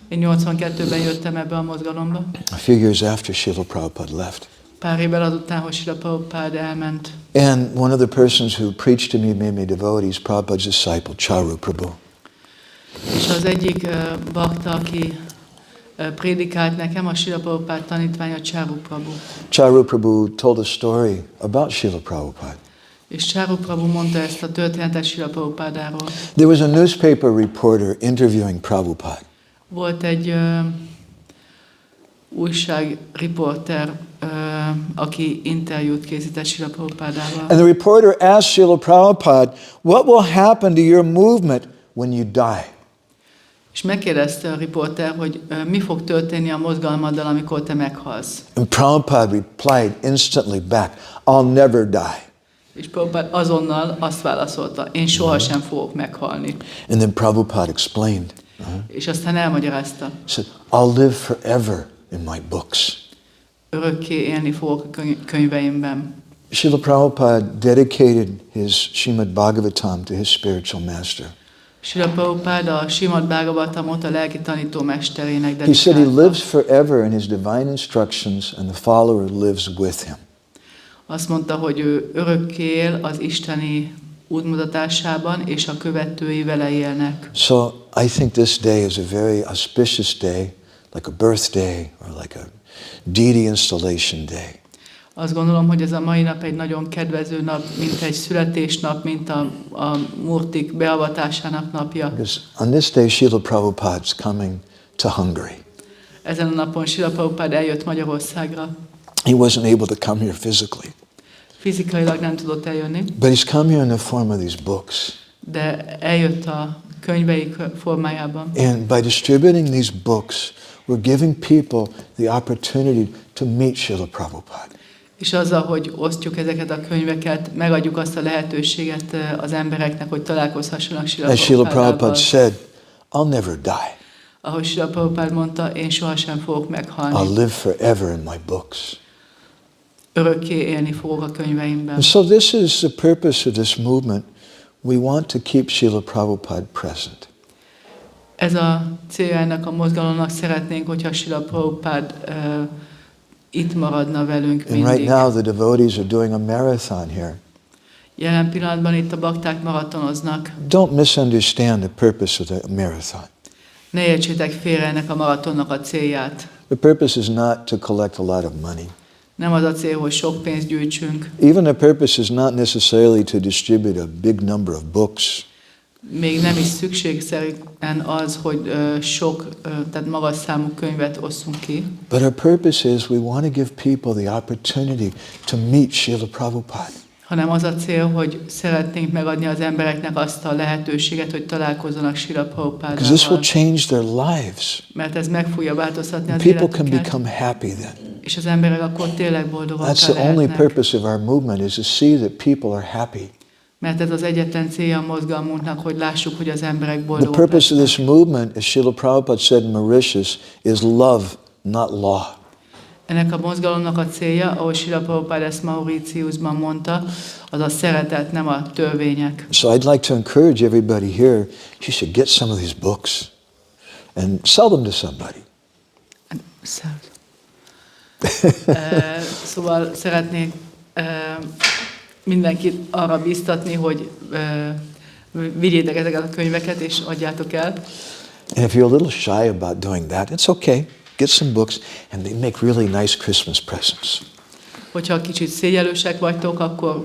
Speaker 2: Én 82-ben jöttem ebbe a mozgalomba.
Speaker 1: A few years after Śrīla Prabhupāda left.
Speaker 2: Pár évvel azután, hogy Śrīla Prabhupāda elment.
Speaker 1: And one of the persons who preached to me, made me devotee, is Prabhupāda's disciple, Charu Prabhu.
Speaker 2: És az egyik bakta, aki prédikált nekem, a Śrīla Prabhupāda tanítványa, Charu Prabhu.
Speaker 1: Charu Prabhu told a story about Śrīla Prabhupāda.
Speaker 2: És Charu Prabhu mondta ezt a történetet Śrīla Prabhupádáról.
Speaker 1: There was a newspaper reporter interviewing Prabhupada.
Speaker 2: Volt egy újságriporter, aki interjút készített Śrīla Prabhupádával.
Speaker 1: And the reporter asked Śrīla Prabhupada, what will happen to your movement when you die?
Speaker 2: És megkérdezte a riporter, hogy mi fog történni a mozgalmaddal, amikor te meghalsz.
Speaker 1: And Prabhupada replied instantly back, I'll never die.
Speaker 2: És Prabhupád azonnal azt válaszolta, én sohasem fogok meghalni.
Speaker 1: And then Prabhupada explained.
Speaker 2: És aztán elmagyarázta.
Speaker 1: He said, I'll live forever in my books.
Speaker 2: Örökké élni fogok a könyveimben.
Speaker 1: Śrīla Prabhupada dedicated his Srimad Bhagavatam to his spiritual master.
Speaker 2: Śrīla Prabhupáda a Srimad Bhagavatamot a lelki tanítómesterének
Speaker 1: He said he
Speaker 2: dedikálta.
Speaker 1: lives forever in his divine instructions and the follower lives with him.
Speaker 2: Azt mondta, hogy ő örökké él az isteni útmutatásában, és a követői vele élnek.
Speaker 1: So I think this day is a very auspicious day, like a birthday or like a deity installation day.
Speaker 2: Azt gondolom, hogy ez a mai nap egy nagyon kedvező nap, mint egy születésnap, mint a murtik beavatásának napja.
Speaker 1: Because on this day, Śrīla Prabhupada is coming to Hungary.
Speaker 2: Ezen a napon Śrīla Prabhupáda eljött Magyarországra.
Speaker 1: He wasn't able to come here physically,
Speaker 2: Fizikailag nem tudott eljönni,
Speaker 1: but he's come here in the form of these books.
Speaker 2: de eljött a könyveik formájában.
Speaker 1: And by distributing these books, we're giving people the opportunity to meet Śrīla Prabhupada.
Speaker 2: És azzal, hogy osztjuk ezeket a könyveket, megadjuk azt a lehetőséget az embereknek, hogy találkozhassanak Śrīla
Speaker 1: As Śrīla Prabhupada
Speaker 2: Prabhupádával.
Speaker 1: said, I'll never die.
Speaker 2: Ahogy Śrīla Prabhupáda mondta, én sohasem fogok
Speaker 1: I'll
Speaker 2: meghalni.
Speaker 1: live forever in my books.
Speaker 2: Örökké élni fogok a könyveimben.
Speaker 1: And so this is the purpose of this movement. We want to keep Śrīla Prabhupada present.
Speaker 2: Ez a célja ennek a mozgalomnak, szeretnénk, hogyha Śrīla Prabhupád itt maradna velünk
Speaker 1: And right
Speaker 2: mindig.
Speaker 1: now the devotees are doing a marathon here.
Speaker 2: Jelen pillanatban itt a bakták maratonoznak.
Speaker 1: Don't misunderstand the purpose of the marathon.
Speaker 2: Ne értsétek félre ennek a maratonnak a célját.
Speaker 1: The purpose is not to collect a lot of money.
Speaker 2: Nem az a cél, hogy sok pénzt gyűjtsünk.
Speaker 1: Even the purpose is not necessarily to distribute a big number of books.
Speaker 2: Még nem is szükségszerűen az, hogy tehát magas számú könyvet osszunk ki.
Speaker 1: But our purpose is we want to give people the opportunity to meet Śrīla Prabhupāda.
Speaker 2: Hanem az a cél, hogy szeretnénk megadni az embereknek azt a lehetőséget, hogy találkozzanak Śrīla Prabhupádával.
Speaker 1: Because this will change their lives.
Speaker 2: Mert ez meg fogja változtatni az
Speaker 1: People can
Speaker 2: életüket.
Speaker 1: become happy then.
Speaker 2: És az emberek akkor tényleg boldogak
Speaker 1: That's the only
Speaker 2: lehetnek.
Speaker 1: purpose of our movement, is to see that people are happy.
Speaker 2: Mert ez az egyetlen célja a mozgalmunknak, hogy lássuk, hogy az emberek
Speaker 1: The
Speaker 2: boldogak
Speaker 1: purpose of
Speaker 2: lesznek.
Speaker 1: this movement, as Śrīla Prabhupāda said in Mauritius, is love, not law.
Speaker 2: Ennek a mozgalomnak a célja, ahogy Śrīla Prabhupáda ezt Mauritiusban mondta, az a szeretet, nem a törvények.
Speaker 1: So I'd like to encourage everybody here, you should get some of these books and sell them to somebody.
Speaker 2: Szóval szeretnék mindenkit arra biztatni, hogy vigyétek ezeket a könyveket és adjátok el.
Speaker 1: And if you're a little shy about doing that, it's okay. Get some books, and they make really nice Christmas presents.
Speaker 2: Hogyha kicsit szégyellősek vagytok,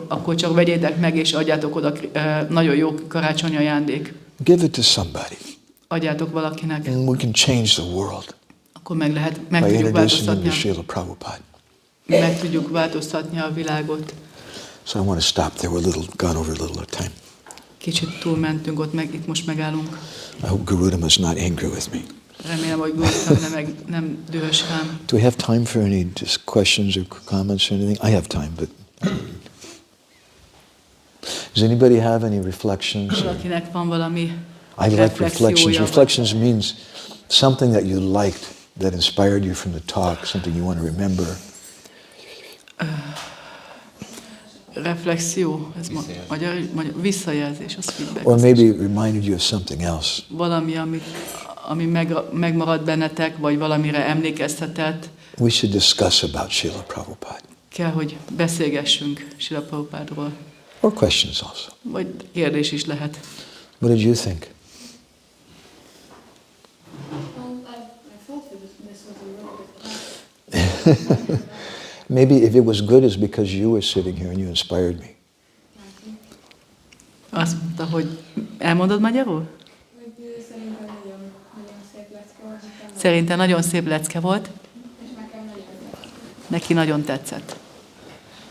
Speaker 2: akkor csak vegyétek meg és adjátok oda, nagyon jó karácsonyi ajándék.
Speaker 1: Give it to somebody,
Speaker 2: Adjátok valakinek.
Speaker 1: and we can change the world
Speaker 2: Akkor meg
Speaker 1: by
Speaker 2: tudjuk
Speaker 1: introducing them to
Speaker 2: változtatni,
Speaker 1: Śrīla Prabhupāda.
Speaker 2: meg tudjuk változtatni a világot.
Speaker 1: So I want to stop there. We're gone over a little time.
Speaker 2: Kicsit túlmentünk ott, itt most megállunk.
Speaker 1: I hope Garuda is not angry with me.
Speaker 2: Remélem, hogy Gurtam nem dühös rám.
Speaker 1: Do we have time for any just questions or comments or anything? I have time, but does anybody have any reflections?
Speaker 2: Valakinek van valami
Speaker 1: I like reflections.
Speaker 2: reflexiója.
Speaker 1: Reflections means something that you liked, that inspired you from the talk, something you want to remember.
Speaker 2: Reflexió, ez magyar visszajelzés, az feedback.
Speaker 1: Or maybe it reminded you of something else.
Speaker 2: Valami, ami megmaradt bennetek, vagy valamire emlékeztetett.
Speaker 1: We should discuss about Śrīla Prabhupāda.
Speaker 2: Kell, hogy beszélgessünk Śrīla Prabhupádról.
Speaker 1: Or questions also.
Speaker 2: Vagy kérdés is lehet.
Speaker 1: What did you think?
Speaker 3: I thought this was a little bit
Speaker 1: Maybe if it was good, it's because you were sitting here and you inspired me.
Speaker 2: Azt mondta, hogy elmondod magyarul?
Speaker 3: hogy szerintem nagyon szép lecke volt.
Speaker 2: Szerintem nagyon szép lecke volt,
Speaker 3: És nekem nagyon tetszett.
Speaker 2: neki nagyon tetszett.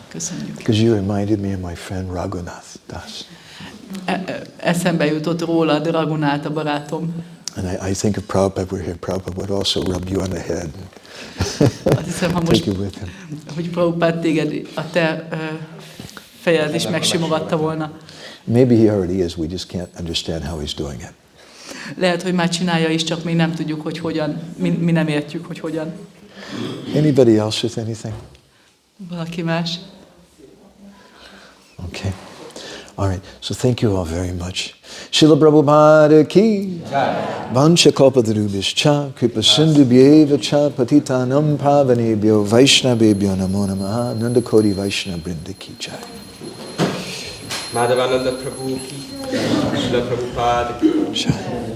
Speaker 2: Köszönjük.
Speaker 1: Because you reminded me of my friend Raghunath Das.
Speaker 2: Eszembe jutott rólad, Raghunath a barátom.
Speaker 1: And I think if Prabhupada were here, Prabhupada would also rub you on the head.
Speaker 2: Azt hiszem, ha most,
Speaker 1: Take you with him.
Speaker 2: hogy Prabhupád téged a te fejed is megsimogatta volna.
Speaker 1: Maybe he already is. We just can't understand how he's doing it.
Speaker 2: Lehet, hogy már csinálja is, csak még nem tudjuk, hogy hogyan, mi nem értjük, hogy hogyan.
Speaker 1: Anybody else with anything?
Speaker 2: Valaki más?
Speaker 1: Okay. All right. So thank you all very much. Śrīla Prabhupāda ki. Vancha kalpatarubhyaścha kripa sindhubhyeva cha patitanam pavanebhyo vaishnavebhyo namo namaha Nanda Koti Vaishnava Vrinda ki jai.
Speaker 4: Mādhavānanda Prabhu ki, Śrīla Prabhupāda ki.
Speaker 1: Jai.